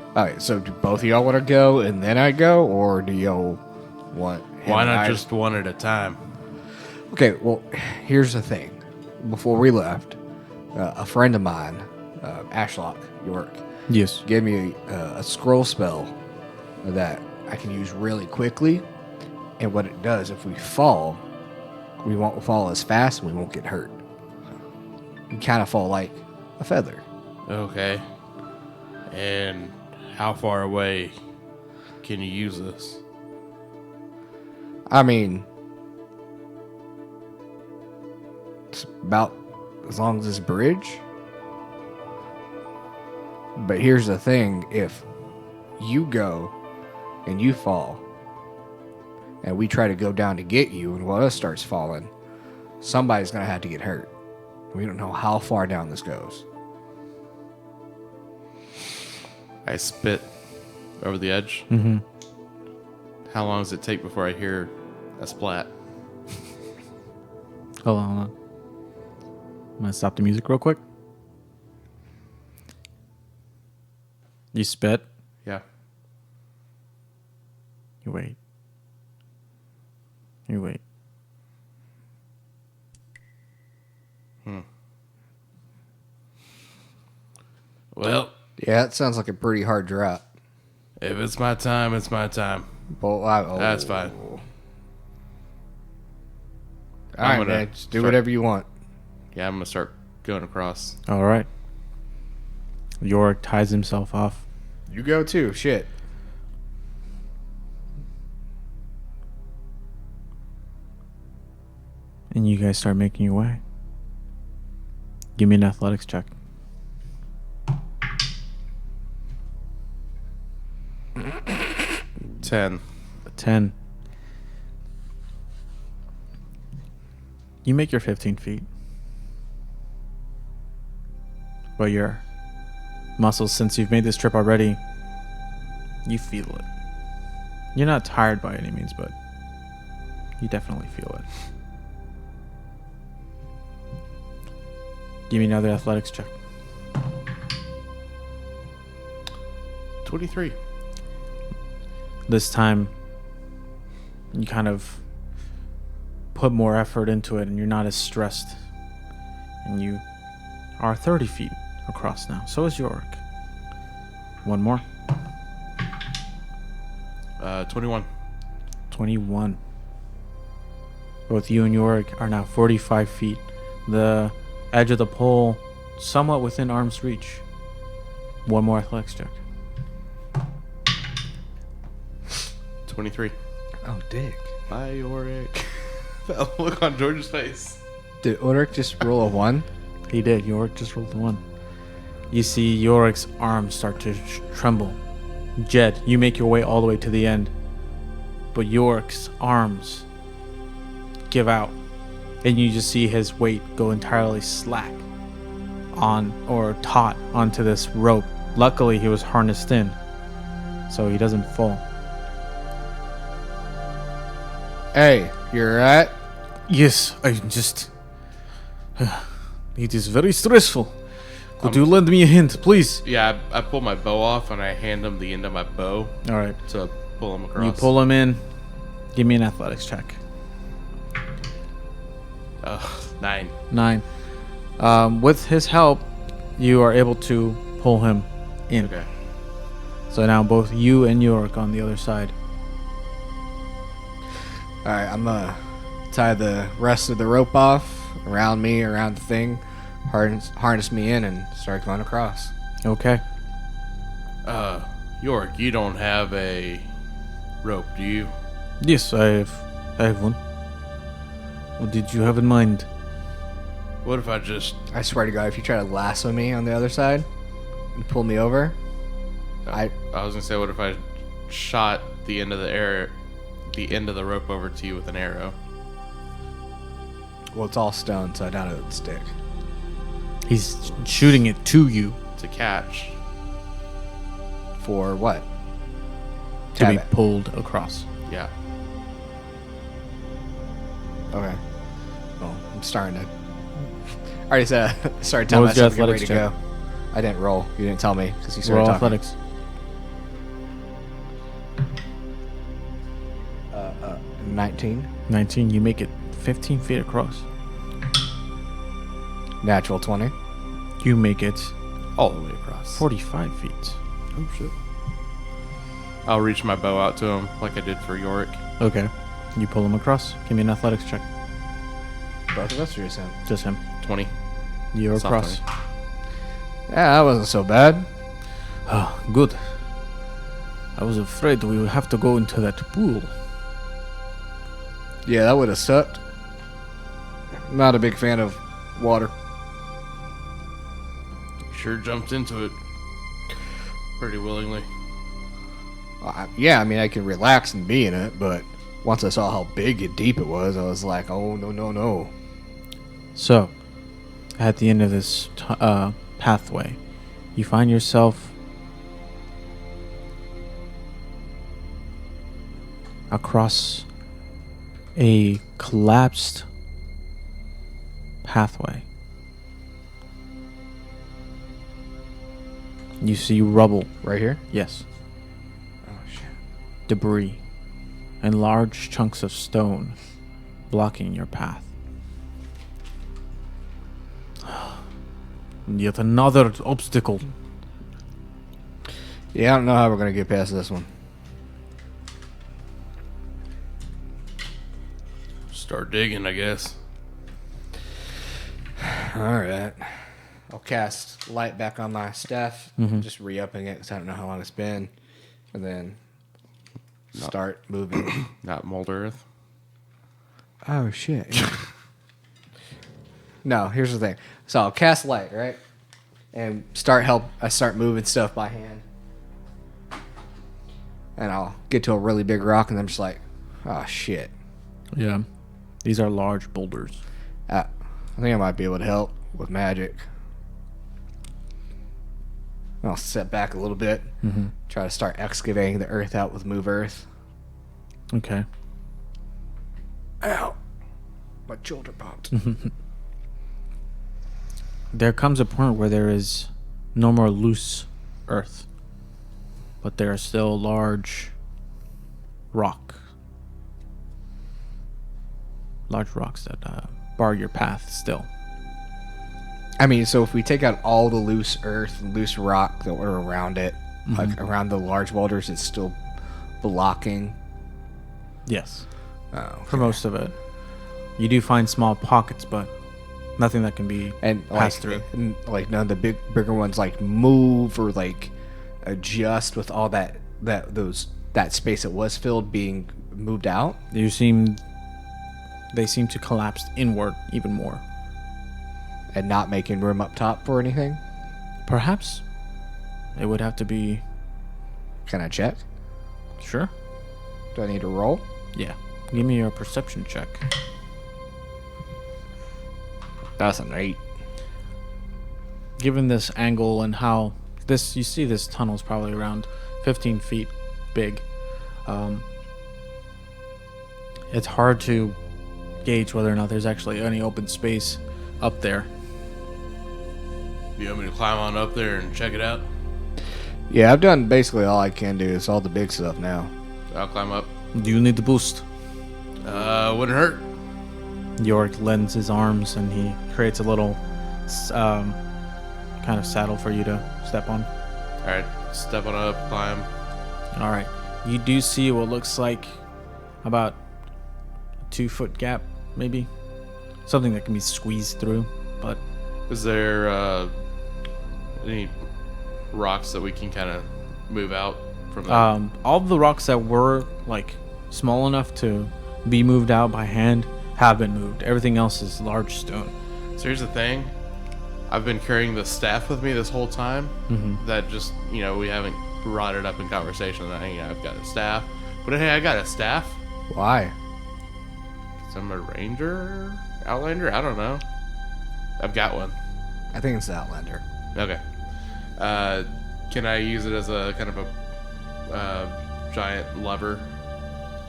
Alright, so do both of y'all want to go and then I go, or do y'all want him Why and not I- just one at a time? Okay, well, here's the thing. Before we left, a friend of mine, Ashlock York, Yes. gave me a scroll spell that I can use really quickly. And what it does, if we fall, we won't fall as fast and we won't get hurt. We kind of fall like a feather. Okay. And how far away can you use this? I mean, it's about as long as this bridge. But here's the thing, if you go and you fall, and we try to go down to get you, and one of us starts falling, somebody's going to have to get hurt. We don't know how far down this goes. I spit over the edge. Mm-hmm. How long does it take before I hear a splat? Hold on. I'm going to stop the music real quick. You spit. Yeah. You wait. You wait. Well, Yeah, it sounds like a pretty hard drop. if it's my time, it's my time. Well, That's fine. All I'm fine, man. Just do whatever you want. Yeah, I'm gonna start going across. All right. Yorick ties himself off. You go too. Shit. And you guys start making your way. Give me an athletics check. 10. A 10. You make your 15 feet. But your muscles, since you've made this trip already, you feel it. You're not tired by any means, but you definitely feel it. Give me another athletics check. 23. This time, you kind of put more effort into it and you're not as stressed. And you are 30 feet across now. So is Yorick. One more. 21. 21. Both you and Yorick are now 45 feet. The edge of the pole somewhat within arm's reach. One more athletics check. 23. Oh, dick. Bye, Yorick. That look on George's face. Did Ulrich just roll a 1? He did. Yorick just rolled a 1. You see Yorick's arms start to tremble. Jed, you make your way all the way to the end. But Yorick's arms give out. And you just see his weight go entirely slack on or taut onto this rope. Luckily, he was harnessed in, so he doesn't fall. Hey, you're right. Yes, I just... It is very stressful. Could you lend me a hint, please? Yeah, I pull my bow off and I hand him the end of my bow All right. to pull him across. You pull him in. Give me an athletics check. 9. 9. With his help, you are able to pull him in. Okay. So now both you and Yorick on the other side. All right, I'm gonna tie the rest of the rope off around me, around the thing, harness me in, and start going across. Okay. Yorick, you don't have a rope, do you? Yes, I have one. What did you have in mind? What if I just... I swear to God, if you try to lasso me on the other side and pull me over, I was gonna say, what if I shot the end of the rope over to you with an arrow? well, it's all stone, so I doubt it would stick. He's shooting it to you To catch. For what? to Tab be it. pulled across. Yeah. Okay. Well, I'm starting to. I already said I started What telling was your myself to get ready athletics to go. I didn't roll. You didn't tell me because you started Roll talking. athletics. 19. 19. You make it 15 feet across. Natural 20. You make it All the way across. 45 feet. Oh, shit. I'll reach my bow out to him like I did for Yorick. Okay. You pull him across. Give me an athletics check. Both of us or just him? Just him. 20. You're Soft across. 20. Yeah, that wasn't so bad. Oh, good. I was afraid we would have to go into that pool. Yeah, that would have sucked. Not a big fan of water. Sure jumped into it pretty willingly. Yeah, I mean, I could relax and be in it, but once I saw how big and deep it was, I was like, oh, no, no, no. So, at the end of this pathway, you find yourself across a collapsed pathway. You see rubble. Right here? Yes. Oh, shit. Debris and large chunks of stone blocking your path. Yet another obstacle. Yeah, I don't know how we're going to get past this one. Start digging, I guess. All right. I'll cast light back on my staff, just re-upping it because I don't know how long it's been, and then start moving. Not mold earth. Oh shit! No, here's the thing. So I'll cast light, right, and I start moving stuff by hand, and I'll get to a really big rock, and I'm just like, oh shit. Yeah. These are large boulders. I think I might be able to help with magic. I'll step back a little bit, try to start excavating the earth out with move earth. Okay. Ow! My shoulder popped. There comes a point where there is no more loose earth, but there are still large rocks that bar your path still. I mean, so if we take out all the loose earth and loose rock that were around it, like around the large boulders, it's still blocking. Yes. Oh, For most of it. You do find small pockets, but nothing that can be and passed through. Like none of the bigger ones like move or like adjust with all that space that was filled being moved out. They seem to collapse inward even more. And not making room up top for anything. Perhaps it would have to be. Can I check? Sure. Do I need to roll? Yeah. Give me your perception check. That's an 8. Given this angle and how you see this tunnel is probably around 15 feet big. It's hard to gauge whether or not there's actually any open space up there. You want me to climb on up there and check it out? Yeah, I've done basically all I can do. It's all the big stuff now. I'll climb up. Do you need the boost? Wouldn't hurt. Yorick lends his arms and he creates a little kind of saddle for you to step on. All right, step on up, climb. All right. You do see what looks like about a 2-foot gap, maybe. Something that can be squeezed through, but... Is there any rocks that we can kind of move out from that? All of the rocks that were, like, small enough to be moved out by hand have been moved. Everything else is large stone. So here's the thing. I've been carrying the staff with me this whole time. That just, we haven't brought it up in conversation. I've got a staff. But hey, I got a staff. Why? So I'm a ranger? Outlander? I don't know. I've got one. I think it's the Outlander. Okay. Can I use it as a kind of a giant lever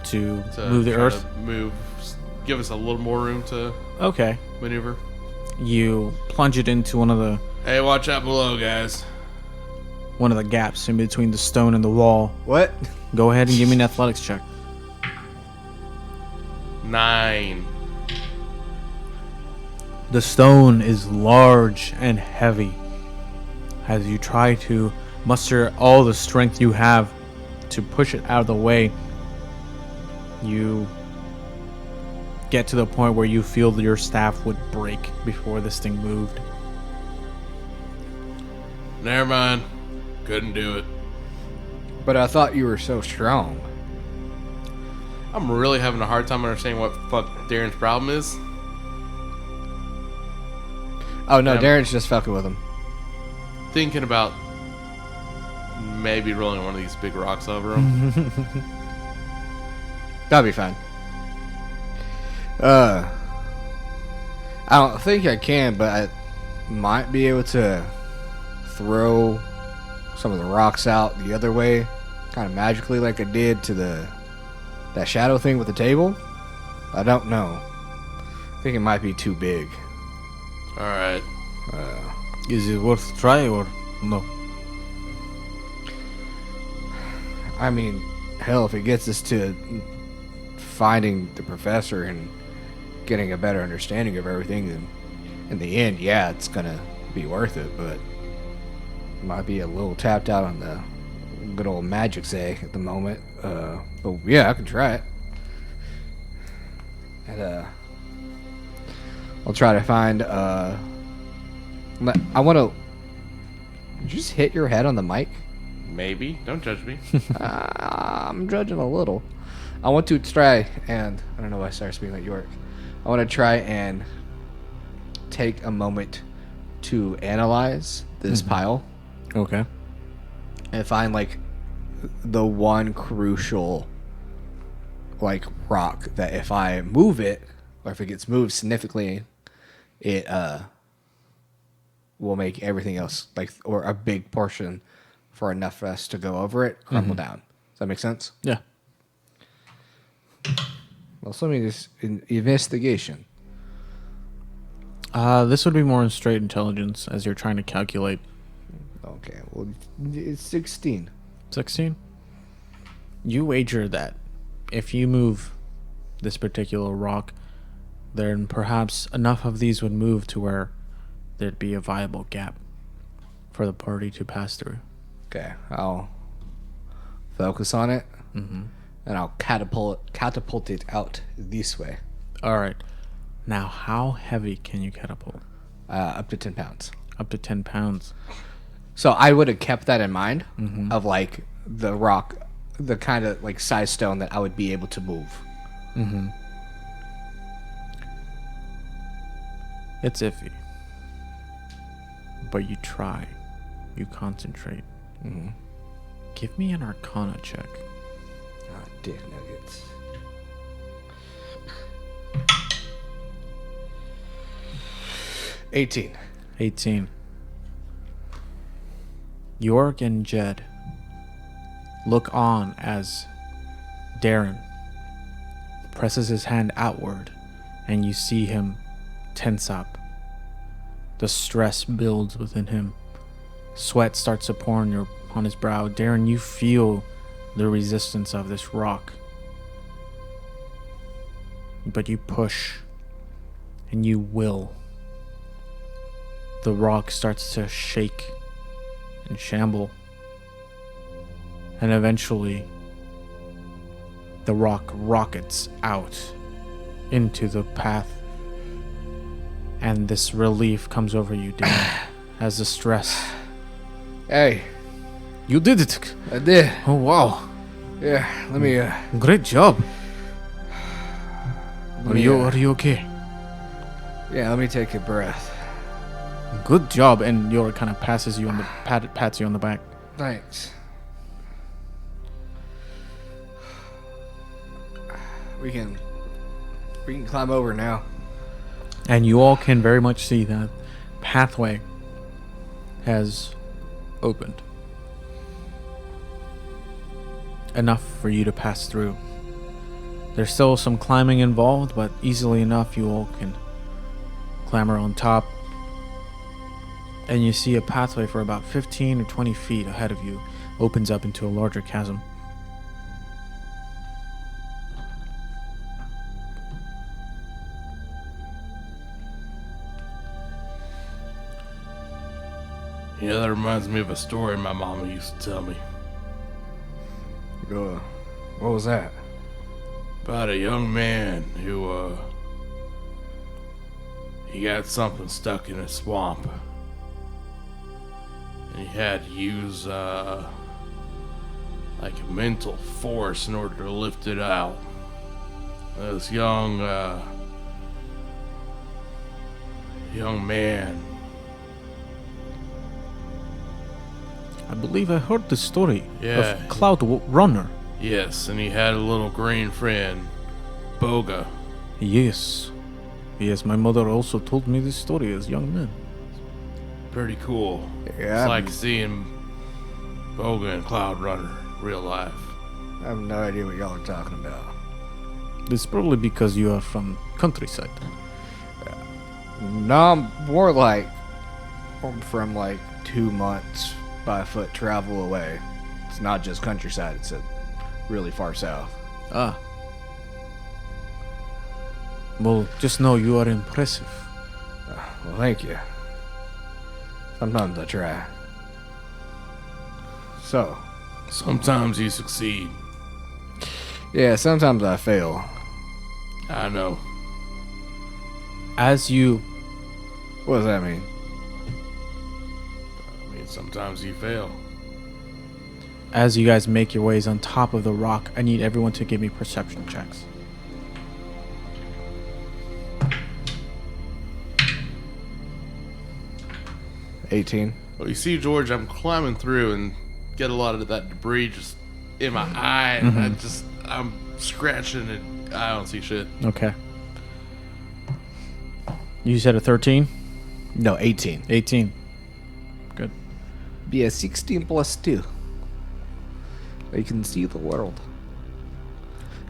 To to move the try earth? to give us a little more room to Okay. maneuver? You plunge it into one of the Hey, watch out below, guys. gaps in between the stone and the wall. What? Go ahead and give me an athletics check. 9. The stone is large and heavy. As you try to muster all the strength you have to push it out of the way, you get to the point where you feel that your staff would break before this thing moved. Never mind. Couldn't do it. But I thought you were so strong. I'm really having a hard time understanding what the fuck Darren's problem is. Oh no, Yeah. Darren's just fucking with him. Thinking about maybe rolling one of these big rocks over him. That'll be fine. I don't think I can, but I might be able to throw some of the rocks out the other way, kind of magically, like I did to that shadow thing with the table. I don't know. I think it might be too big. Alright. Is it worth try or no? I mean, hell, if it gets us to finding the professor and getting a better understanding of everything, then in the end, yeah, it's gonna be worth it, but might be a little tapped out on the good old magic say at the moment. But yeah, I can try it. And I'll try to find I want to. Did you just hit your head on the mic? Maybe. Don't judge me. I'm judging a little. I want to try and I don't know why I started speaking like York. I want to try and take a moment to analyze this pile Okay. and find like the one crucial like rock that if I move it or if it gets moved significantly, it will make everything else like or a big portion for enough for us to go over it crumble down. Does that make sense? Yeah. Well, so let me just investigation. This would be more in straight intelligence as you're trying to calculate. Okay, well, it's 16. 16. You wager that if you move this particular rock, then perhaps enough of these would move to where there'd be a viable gap for the party to pass through. Okay, I'll focus on it, and I'll catapult it out this way, All right. Now, how heavy can you catapult? up to 10 pounds. Up to 10 pounds. So I would have kept that in mind of like the rock, the kind of like size stone that I would be able to move. It's iffy. But you try. You concentrate. Give me an Arcana check. Ah, dick nuggets. $18. 18. York and Jed look on as Darren presses his hand outward and you see him tense up. The stress builds within him. Sweat starts to pour on his brow. Darren, you feel the resistance of this rock. But you push and you will. The rock starts to shake and shamble. And eventually, the rock rockets out into the path. And this relief comes over you, Darren, as the stress. Hey, You did it! I did. Oh, wow. Yeah, let me, Great job. let me, Are you okay? yeah, let me take a breath. Good job. And York kind of passes you on the pats you on the back. Thanks. We can climb over now. And you all can very much see that pathway has opened. Enough for you to pass through. There's still some climbing involved, but easily enough you all can clamber on top. And you see a pathway for about 15 or 20 feet ahead of you opens up into a larger chasm. You know, that reminds me of a story my mama used to tell me What was that? about a young man who, he got something stuck in a swamp. And he had to use, like a mental force in order to lift it out. This young man. I believe I heard the story Yeah. of Cloud Runner. Yes, and he had a little green friend, Boga. Yes. Yes, my mother also told me this story as young men. Pretty cool. Yeah, It's like seeing Boga and Cloud Runner real life. I have no idea what y'all are talking about. It's probably because you are from countryside. No, I'm more like I'm from like 2 months by foot travel away. It's not just countryside, it's really far south. Ah. Well, just know you are impressive. Well, thank you. Sometimes I try. So, Sometimes you succeed. yeah, sometimes I fail. I know. As you What does that mean? Sometimes you fail. As you guys make your ways on top of the rock, I need everyone to give me perception checks. $18. Well, you see, George, I'm climbing through and get a lot of that debris just in my eye, and I'm scratching and I don't see shit. Okay. You said a 13? No, 18. 18. Good. Be a 16 plus 2. I can see the world.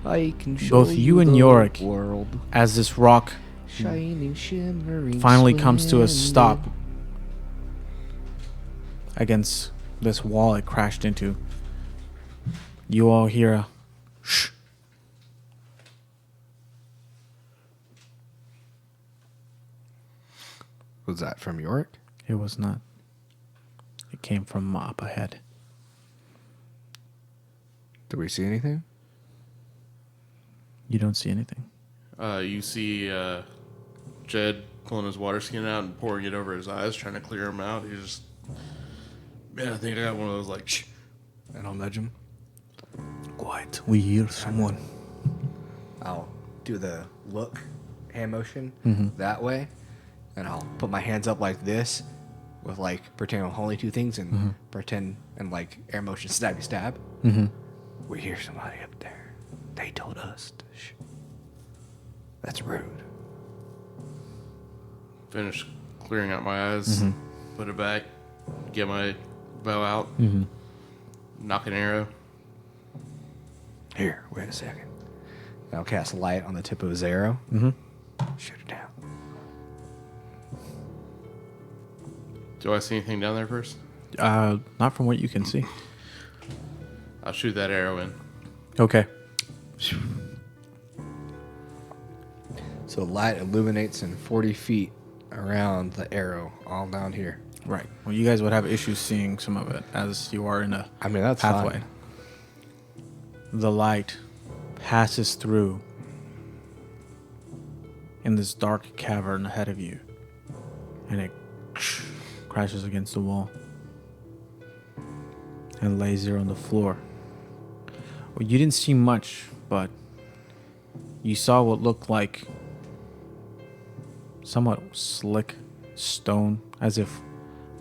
I can show Both you and the Yorick, world. as this rock Shining, shimmering, finally comes to a splendid. stop against this wall it crashed into, you all hear a shh. Was that from Yorick? It was not. It came from up ahead. Did we see anything? You don't see anything. You see Jed pulling his water skin out and pouring it over his eyes, trying to clear them out. He's just, man, I think I got one of those like, shh. And I'll nudge him. Quiet. We hear someone. I'll do the look hand motion that way, and I'll put my hands up like this, with like pretend I'm holding two things and pretend and like air motion stabby stab. We hear somebody up there. They told us to shh. That's rude. Finish clearing out my eyes, put it back, get my bow out, knock an arrow. Here, wait a second. And I'll cast light on the tip of his arrow. Shoot it down. Do I see anything down there first? Not from what you can see. I'll shoot that arrow in. Okay. So light illuminates in 40 feet around the arrow, all down here. Right. Well, you guys would have issues seeing some of it as you are in a I mean, that's pathway. fine. The light passes through in this dark cavern ahead of you, and it crashes against the wall and lays there on the floor. Well, you didn't see much, but you saw what looked like somewhat slick stone, as if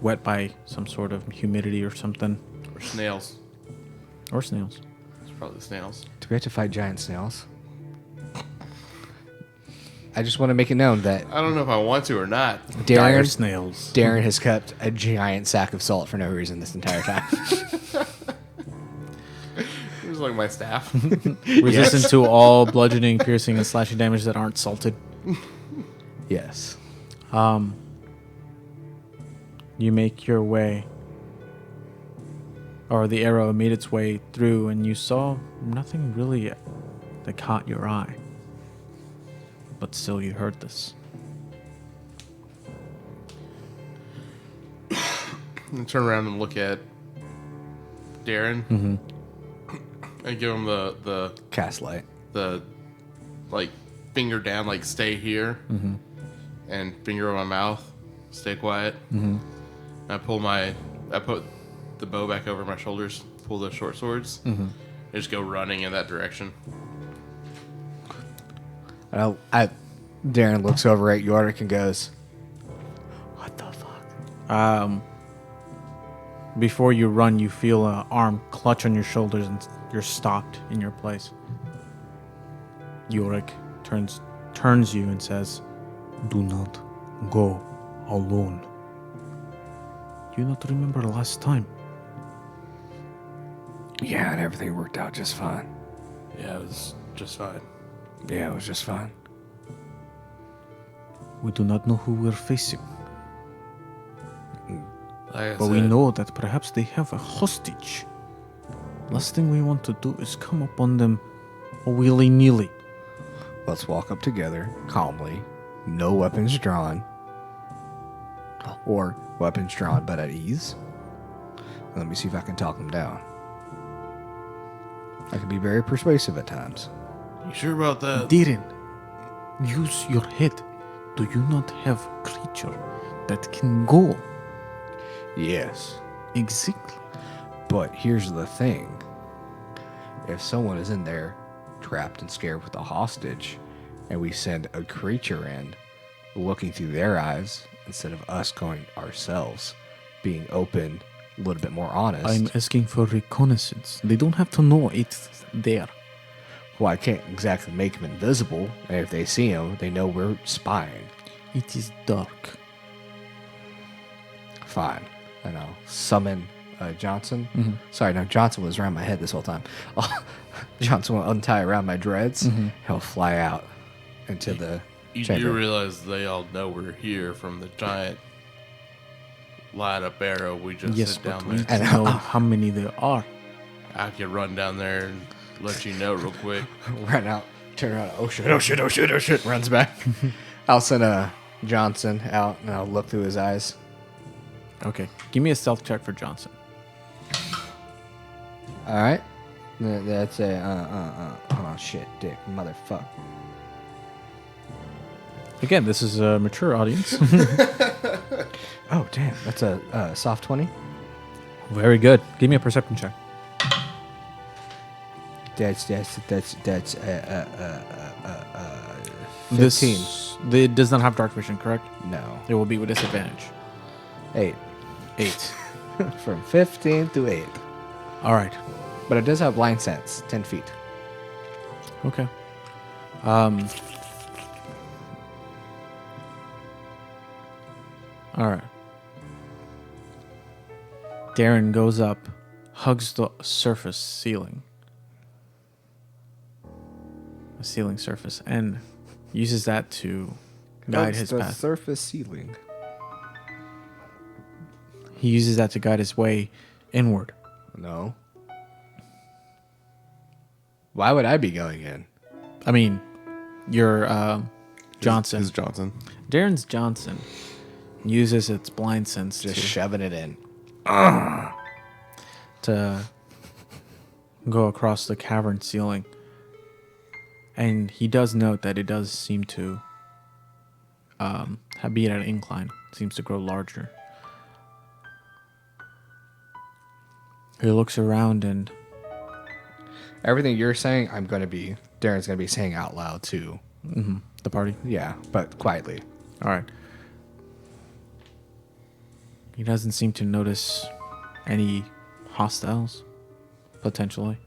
wet by some sort of humidity or something. Or snails. Or snails. It's probably the snails. Do we have to fight giant snails? I just want to make it known that I don't know if I want to or not. Dire Darren, snails. Darren has kept a giant sack of salt for no reason this entire time. It was like my staff. Resistant to all bludgeoning, piercing, and slashing damage that aren't salted. Yes. You make your way, or the arrow made its way through, and you saw nothing really that caught your eye. But still, you heard this. And turn around and look at Darren. And give him the Cast light. like finger down, like stay here. And finger on my mouth, stay quiet. I put the bow back over my shoulders, pull the short swords, and just go running in that direction. Darren looks over at Yorick and goes, "What the fuck?" Before you run, you feel an arm clutch on your shoulders, and you're stopped in your place. Yorick turns you and says, "Do not go alone. Do you not remember last time?" Yeah, and everything worked out just fine. Yeah, it was just fine. Yeah, it was just fine. We do not know who we're facing, Like I but we said, know that perhaps they have a hostage. Last thing we want to do is come upon them willy-nilly. Let's walk up together, calmly, no weapons drawn. Or weapons drawn, but at ease. And let me see if I can talk them down. I can be very persuasive at times. You sure about that? Diren, use your head. Do you not have a creature that can go? Yes, Exactly. But here's the thing. If someone is in there trapped and scared with a hostage, and we send a creature in looking through their eyes instead of us going ourselves, being open, a little bit more honest. I'm asking for reconnaissance. They don't have to know it's there. Well, I can't exactly make them invisible, and if they see him, they know we're spying. It is dark. Fine. And I'll summon Johnson. Mm-hmm. Sorry, no, Johnson was around my head this whole time. Johnson will untie around my dreads. Mm-hmm. He'll fly out into the You chamber. do realize they all know we're here from the giant light up arrow we just Yes, hit but down we there. don't know how many there are. I could run down there and let you know real quick. Run out, turn around. Oh shit! Oh shit! Oh shit! Oh shit! Runs back. I'll send Johnson out, and I'll look through his eyes. Okay, give me a stealth check for Johnson. All right. That's a oh shit, dick, motherfucker. Again, this is a mature audience. Oh damn, that's a soft 20. Very good. Give me a perception check. That's 15. It does not have dark vision, correct? No, It will be with disadvantage. 8. 8. From 15 to 8. All right. But it does have blind sense, 10 feet. Okay. All right. Darren goes up, hugs the surface ceiling. A ceiling surface, and uses that to guide his the path. surface ceiling. He uses that to guide his way inward. No. Why would I be going in? I mean, you're Johnson. Who's Johnson? Darren's Johnson uses its blind sense Just to shoving it in. go across the cavern ceiling. And he does note that it does seem to be at an incline. It seems to grow larger. He looks around and Everything you're saying, Darren's going to be saying out loud too. the party. Yeah, but quietly. All right. He doesn't seem to notice any hostiles, potentially.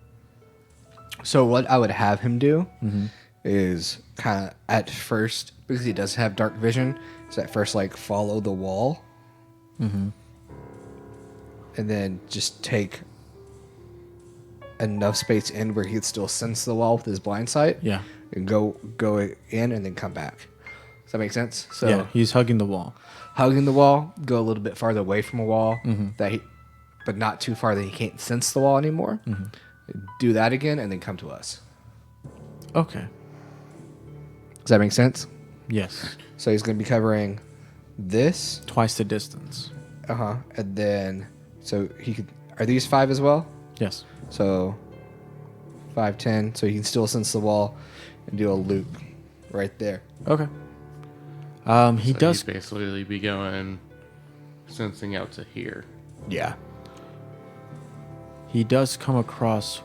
So what I would have him do is kind of at first, because he does have dark vision, is at first like follow the wall. And then just take enough space in where he'd still sense the wall with his blind sight. Yeah. And go in and then come back. Does that make sense? So Yeah, he's hugging the wall. hugging the wall, go a little bit farther away from a wall but not too far that he can't sense the wall anymore. Do that again and then come to us. Okay. Does that make sense? Yes. So he's going to be covering this. Twice the distance. And then, so he could, are these 5 as well? Yes. So 5, 10. So he can still sense the wall and do a loop right there. Okay. He So does. he'd basically be going sensing out to here. Yeah. He does come across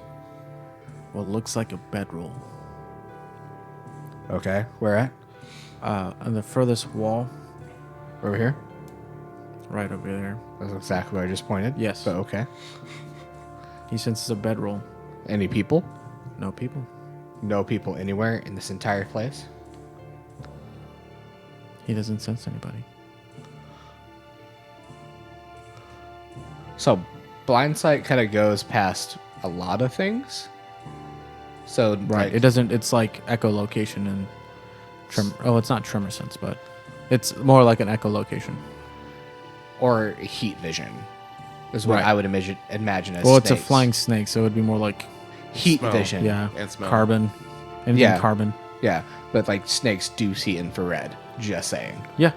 what looks like a bedroll. Okay. Where at? On the furthest wall, Over here? right over there. That's exactly where I just pointed. Yes. But okay. He senses a bedroll. Any people? No people. No people anywhere in this entire place? He doesn't sense anybody. So blind sight kind of goes past a lot of things. So Right. like, It doesn't. It's like echolocation and it's not tremor sense, but it's more like an echolocation. or heat vision is what Right. I would imagine as Well, it's a snakes. flying snake, so it would be more like heat Smell. vision. yeah, And smell. carbon, anything Yeah. carbon. Yeah, but like snakes do see infrared, just saying. Yeah.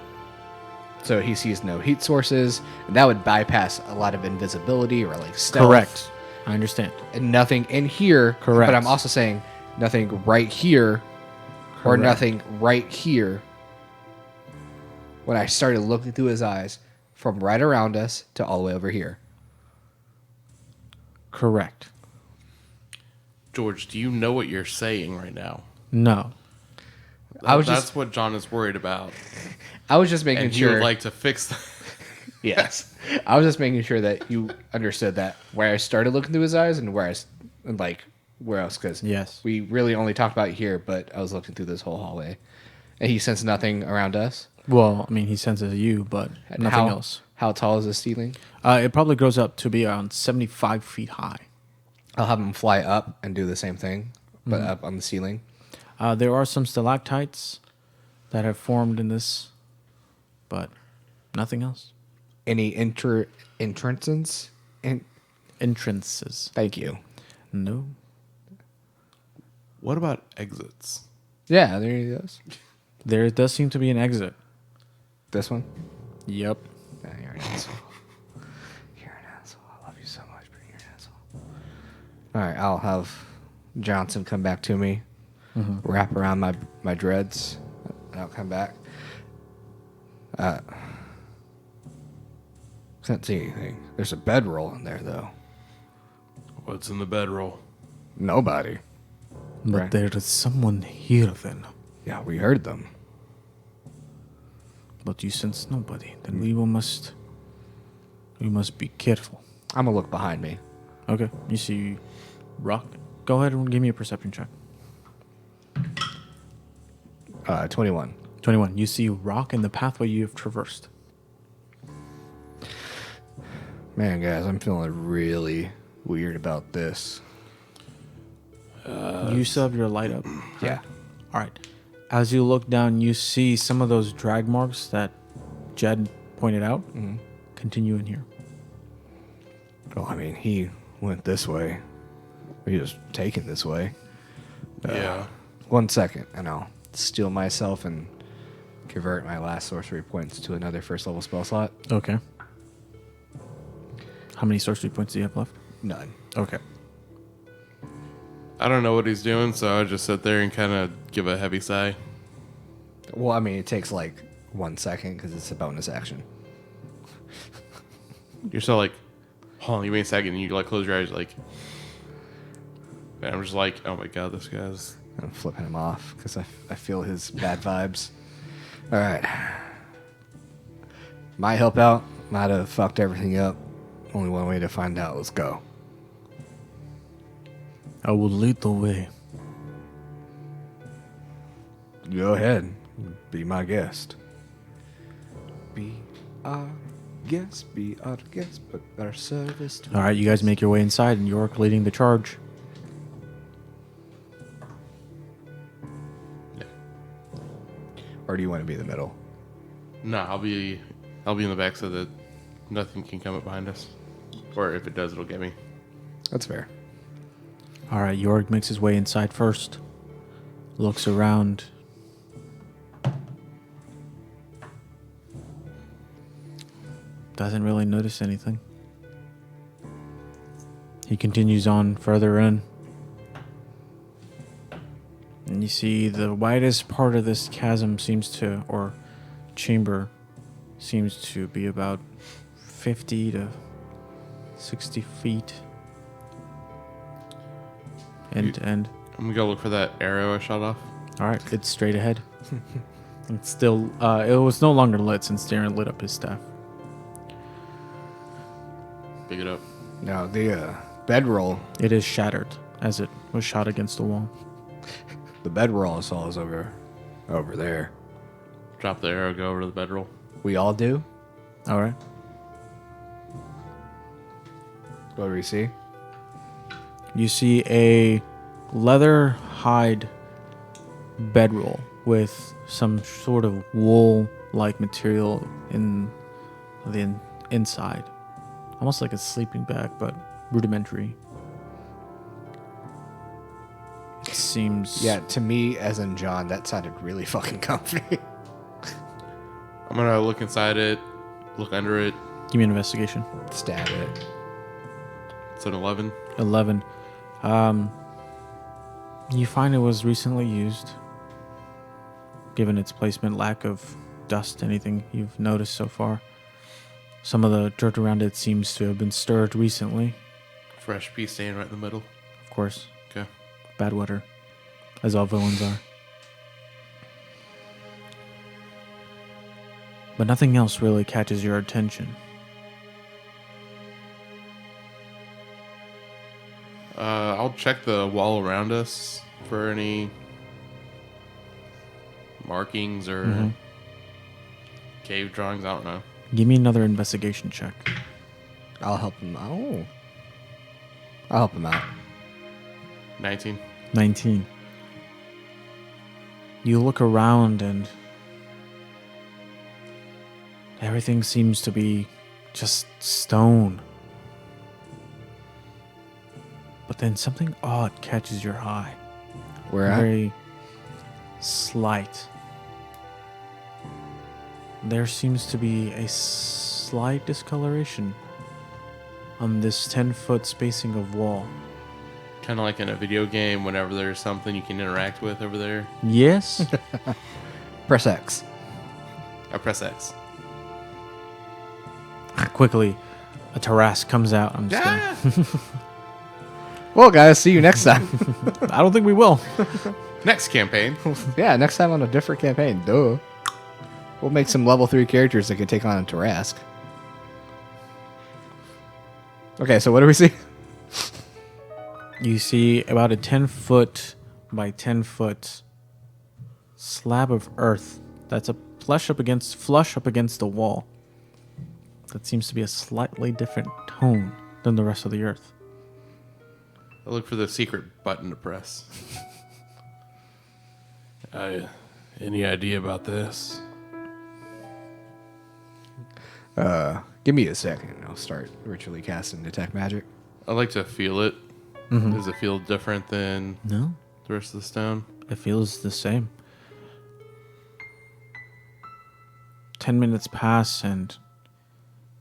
So he sees no heat sources, and that would bypass a lot of invisibility or like stealth. Correct. I understand. And nothing in here. Correct. But I'm also saying nothing right here or Correct. nothing right here. When I started looking through his eyes from right around us to all the way over here. Correct. George, do you know what you're saying right now? No. That's what John is worried about. I was just making And he sure. would like to fix that. Yes. I was just making sure that you understood that where I started looking through his eyes and where where else, because Yes. we really only talked about here, but I was looking through this whole hallway, and he sensed nothing around us. Well, I mean, he senses you, but And nothing else. How tall is the ceiling? It probably grows up to be around 75 feet high. I'll have him fly up and do the same thing, but up on the ceiling. There are some stalactites that have formed in this, but nothing else. Any entrances? Entrances. Thank you. No. What about exits? Yeah, there he goes. There does seem to be an exit. This one? Yep. Yeah, you're an asshole. You're an asshole. I love you so much, but you're an asshole. All right, I'll have Johnson come back to me, wrap around my dreads, and I'll come back. Can't see anything. There's a bedroll in there, though. What's in the bedroll? Nobody. But Right. there is someone here then. Yeah, we heard them. But you sense nobody. Then we must be careful. I'm gonna look behind me. Okay. You see rock. Go ahead and give me a perception check. 21. 21. You see rock in the pathway you have traversed. Man, guys, I'm feeling really weird about this. You still have your light up. Yeah. All right. As you look down, you see some of those drag marks that Jed pointed out. Continue in here. Well, I mean, he went this way. He was taken this way. Yeah. 1 second, and I'll steal myself and convert my last sorcery points to another first level spell slot. Okay. How many sorcery points do you have left? None. Okay. I don't know what he's doing, so I just sit there and kind of give a heavy sigh. Well, I mean, it takes like 1 second because it's a bonus action. You're still like, hold on, give me a second. And you like close your eyes, like, and I'm just like, oh my god, this guy's. I'm flipping him off because I feel his bad vibes. All right. Might help out. Might have fucked everything up. Only one way to find out. Let's go. I will lead the way. Go ahead. Be my guest. Be our guest. Be our guest. But our service to. All right, you guys make your way inside, and York leading the charge. Or do you want to be in the middle? No, I'll be in the back so that nothing can come up behind us, or if it does, it'll get me. That's fair. All right, York makes his way inside first. Looks around. Doesn't really notice anything. He continues on further in. And you see the widest part of this chasm or chamber seems to be about 50 to 60 feet. End to end. I'm gonna go look for that arrow I shot off. All right, it's straight ahead. It's still, it was no longer lit since Darren lit up his staff. Pick it up. Now, the bedroll. It is shattered as it was shot against the wall. The bedroll I saw is over there. Drop the arrow, go over to the bedroll. We all do? All right. What do we see? You see a leather hide bedroll with some sort of wool-like material in the inside. Almost like a sleeping bag, but rudimentary. It seems... Yeah, to me, as in John, that sounded really fucking comfy. I'm gonna look inside it, look under it. Give me an investigation. Stab it. It's an 11. 11. You find it was recently used. Given its placement, lack of dust, anything you've noticed so far. Some of the dirt around it seems to have been stirred recently. Fresh pea staying right in the middle. Of course. Okay. Badwater. As all villains are. But nothing else really catches your attention. I'll check the wall around us for any markings or cave drawings. I don't know. Give me another investigation check. I'll help him. Oh. I'll help him out. 19. 19. You look around and everything seems to be just stone. But then something odd catches your eye. Where at? Very slight. There seems to be a slight discoloration on this 10-foot spacing of wall. Kind of like in a video game whenever there's something you can interact with over there. Yes? Press X. I press X. Quickly, a Tarrasque comes out. I'm just kidding. Well, guys, see you next time. I don't think we will. Next campaign. Yeah, next time on a different campaign. Duh. We'll make some level 3 characters that can take on a Tarrasque. Okay, so what do we see? You see about a 10-foot by 10-foot slab of earth that's a flush up against the wall. That seems to be a slightly different tone than the rest of the earth. I look for the secret button to press. Any idea about this? Give me a second. I'll start ritually casting Detect Magic. I like to feel it. Does it feel different than No, the rest of the stone? it feels the same. 10 minutes pass and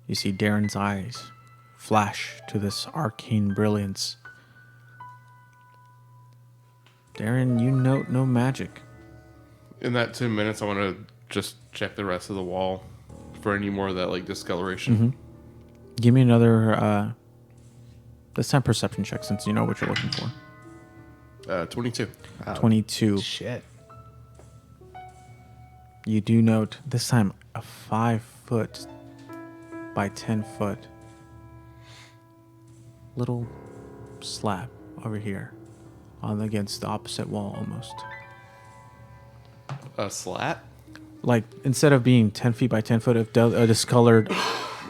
you see Darren's eyes flash to this arcane brilliance. Darren, you note no magic. In that 2 minutes, I want to just check the rest of the wall for any more of that like discoloration. Give me another, this time perception check since you know what you're looking for. 22. 22. Shit. You do note this time a 5-foot by 10-foot little slab over here on against the opposite wall almost. A slat? Like instead of being 10 feet by 10 foot of a discolored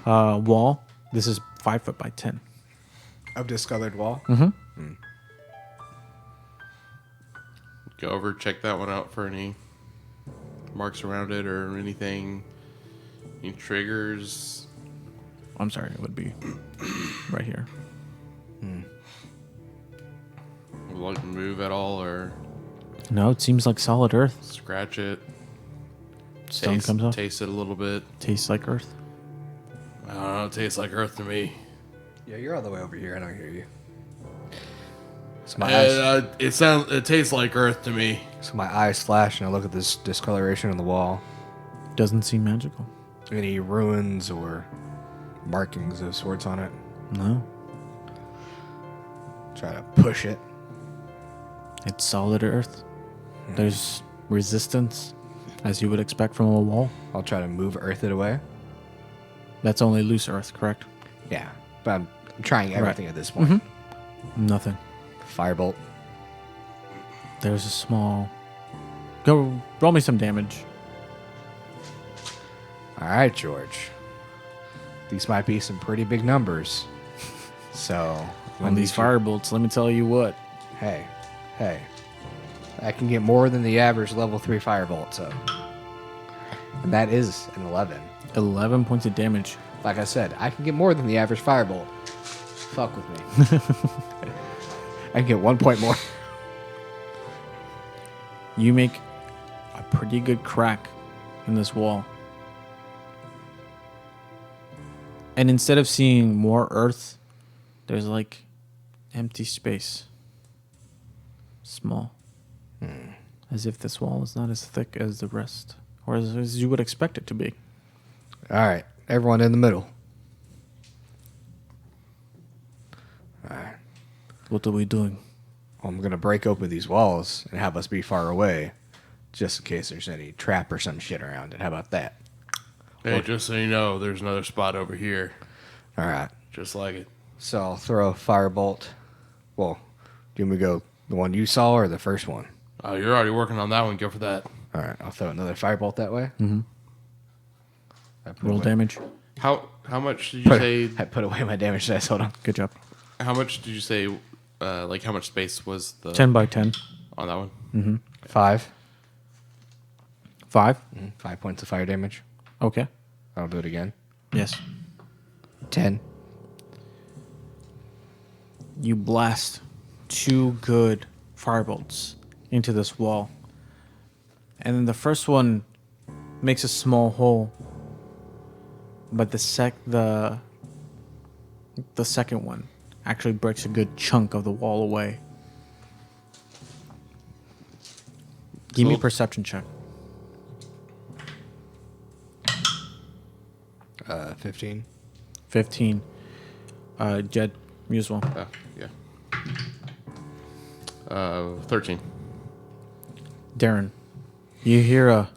wall, this is 5 foot by 10. Of discolored wall? Go over, check that one out for any marks around it or anything. Any triggers? I'm sorry, it would be right here. Will it move at all or No, it seems like solid earth. scratch it? Stone comes off. Taste it a little bit. Tastes like earth. I don't know. It tastes like earth to me. Yeah, you're all the way over here. I don't hear you. So my eyes, It tastes like earth to me. so my eyes flash and I look at this discoloration on the wall. Doesn't seem magical. Any ruins or markings of sorts on it? No. Try to push it. It's solid earth. There's resistance, as you would expect from a wall. I'll try to move earth it away. That's only loose earth, correct? Yeah, but I'm trying everything at this point. Nothing. Firebolt. There's a small... Go roll me some damage. All right, George. These might be some pretty big numbers. So On these firebolts, let me tell you what. Hey, I can get more than the average level 3 firebolt. So, and that is an 11. 11 points of damage. Like I said, I can get more than the average firebolt. Fuck with me. I can get 1 point more. You make a pretty good crack in this wall. And instead of seeing more earth, there's like empty space. Small. As if this wall is not as thick as the rest. Or as you would expect it to be. All right, everyone in the middle. All right. What are we doing? I'm going to break open these walls and have us be far away, just in case there's any trap or some shit around it. How about that? Hey, just so you know, there's another spot over here. All right. Just like it. So I'll throw a firebolt. Well, do you want me to go the one you saw or the first one? Oh, you're already working on that one. Go for that. All right. I'll throw another firebolt that way. Mm-hmm. Roll away, damage. How much did you say? I put away my damage dice. Hold on. Good job. How much did you say? Like how much space was the 10 by 10. on that one? Mm-hmm. 5. 5. 5 points of fire damage. Okay. I'll do it again. Yes. 10. You blast 2 good firebolts into this wall. And then the first one makes a small hole. But the second one actually breaks a good chunk of the wall away. Give me a Cool. perception check. 15. 15. Jed, use one. Oh, yeah. 13. Darren, you hear a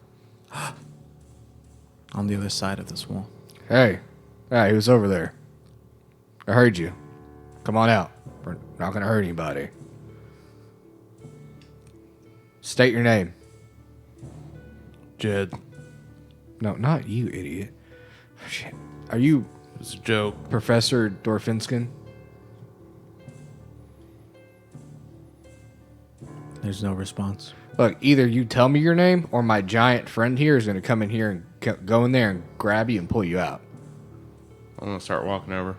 on the other side of this wall. Hey. He was over there. I heard you. Come on out. We're not going to hurt anybody. State your name. Jed, No, not you, idiot. Shit. Are you it's a joke. Professor Dorfinskin? There's no response. Look, either you tell me your name or my giant friend here is going to come in here and go in there and grab you and pull you out. I'm gonna start walking over.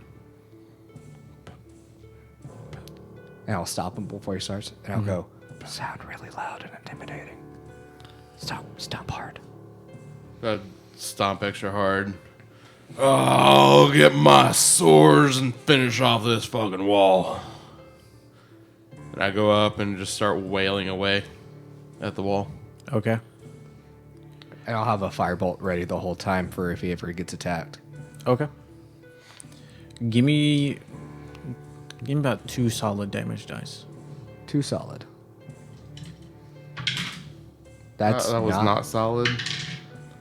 And I'll stop him before he starts. And I'll go, sound really loud and intimidating. Stomp hard. Stomp extra hard. I'll get my swords and finish off this fucking wall. And I go up and just start wailing away at the wall. Okay. And I'll have a firebolt ready the whole time for if he ever gets attacked. Okay. Give me about 2 solid damage dice. 2 solid. That's That was not solid.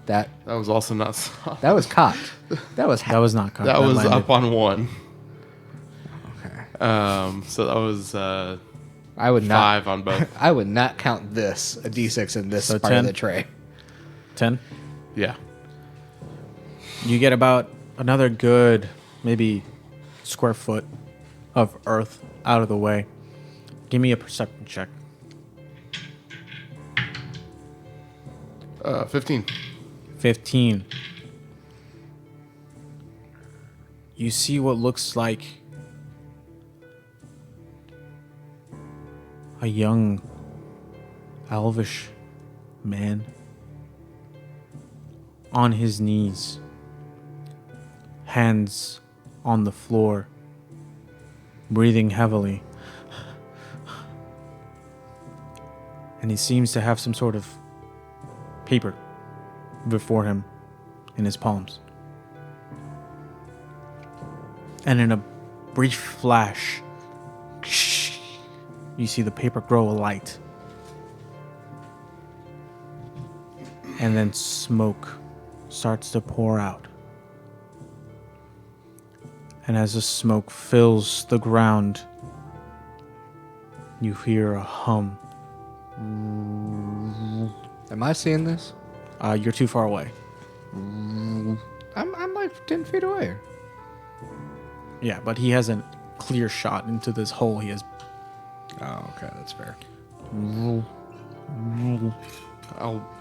That That was also not solid. that was cocked. That was That was not cocked. That was landed. up on 1. okay. So that was I would not 5 on both. I would not count this a d6 in this So part 10? of the tray. 10. Yeah. You get about another good, maybe square foot of earth out of the way. Give me a perception check. 15. 15. You see what looks like a young elvish man on his knees, hands on the floor, breathing heavily. And he seems to have some sort of paper before him in his palms. And in a brief flash, you see the paper grow alight. And then smoke starts to pour out. And as the smoke fills the ground, you hear a hum. Am I seeing this? You're too far away. I'm like 10 feet away. Yeah, but he has a clear shot into this hole. He has. Oh, okay, that's fair.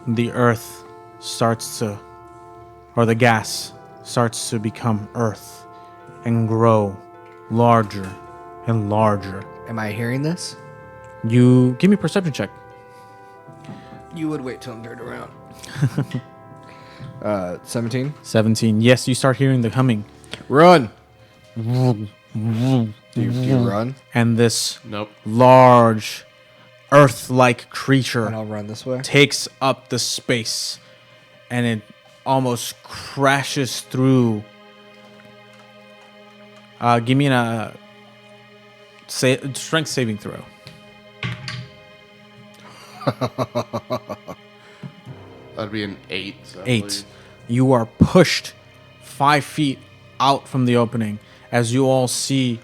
The earth starts to, or the gas starts to become earth and grow larger and larger. Am I hearing this? You give me a perception check. You would wait till I'm turned around. 17. 17. Yes, you start hearing the humming. Run! Do you run? And this Nope. large earth-like creature And I'll run this way. takes up the space and it almost crashes through. Give me a strength saving throw. That'd be an 8. I 8. believe. You are pushed 5 feet out from the opening as you all see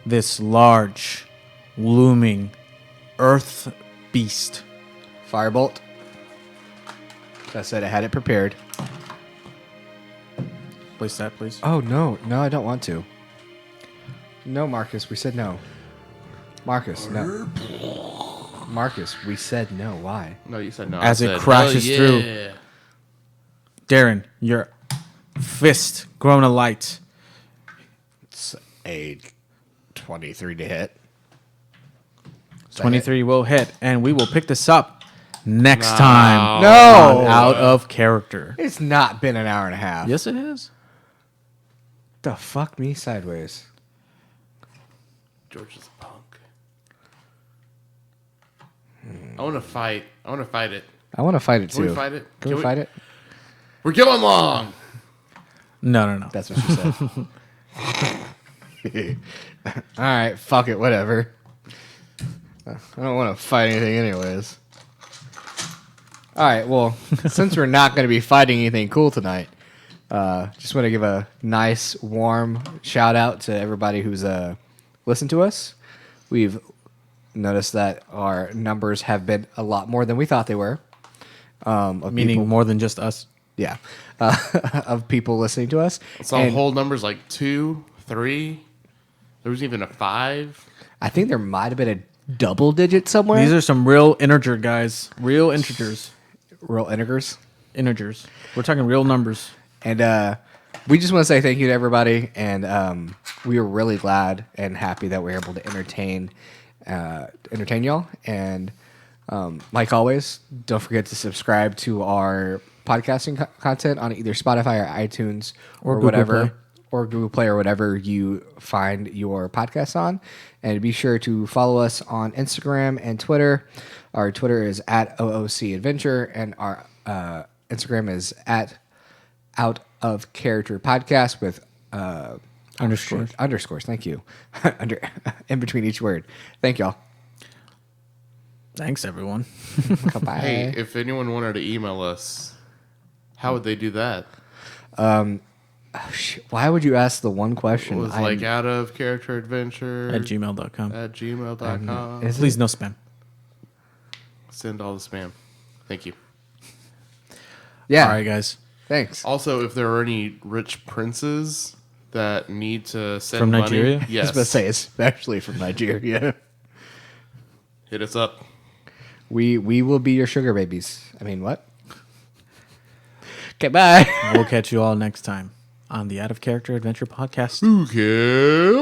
this large, looming earth beast. Firebolt. I said I had it prepared. Place that, please. Oh, no. No, I don't want to. No, Marcus. We said no. Marcus, no. Marcus, we said no. Why? No, you said no. As I it said, crashes hell through. yeah. Darren, your fist grown alight. It's a 23 to hit. 23 will hit, and we will pick this up next time. No! on Out of Character. It's not been an hour and a half. Yes, it is. The fuck me sideways. George is a punk. I want to fight. I want to fight it. I want to fight it too. Can we fight it? Can we fight it? We're going long. No. That's what she said. All right, fuck it, whatever. I don't want to fight anything anyways. All right, well, since we're not going to be fighting anything cool tonight, just want to give a nice, warm shout out to everybody who's listened to us. We've noticed that our numbers have been a lot more than we thought they were. Of Meaning people, more than just us. yeah, of people listening to us. So And whole numbers like 2, 3. There was even a 5. I think there might have been a double digit somewhere. These are some real integer guys. Real integers. real integers. Integers. We're talking real numbers. And we just want to say thank you to everybody. And we are really glad and happy that we're able to entertain y'all. And like always, don't forget to subscribe to our podcasting content on either Spotify or iTunes or Google whatever. Play. Or Google Play or whatever you find your podcast on. And be sure to follow us on Instagram and Twitter. Our Twitter is at OOC Adventure, and our Instagram is at Out of Character Podcast with Underscores. underscores. Thank you. In between each word. Thank y'all. Thanks, everyone. Bye. Hey, if anyone wanted to email us, how would they do that? Why would you ask the one It question? was like out of character adventure At gmail.com. at gmail.com. Please, no spam. Send all the spam. Thank you. Yeah. All right, guys. Thanks. Also, if there are any rich princes that need to send From money, Nigeria? I was yes, about to say, especially from Nigeria. hit us up. We will be your sugar babies. I mean, what? Okay, bye. We'll catch you all next time on the Out of Character Adventure Podcast. Okay.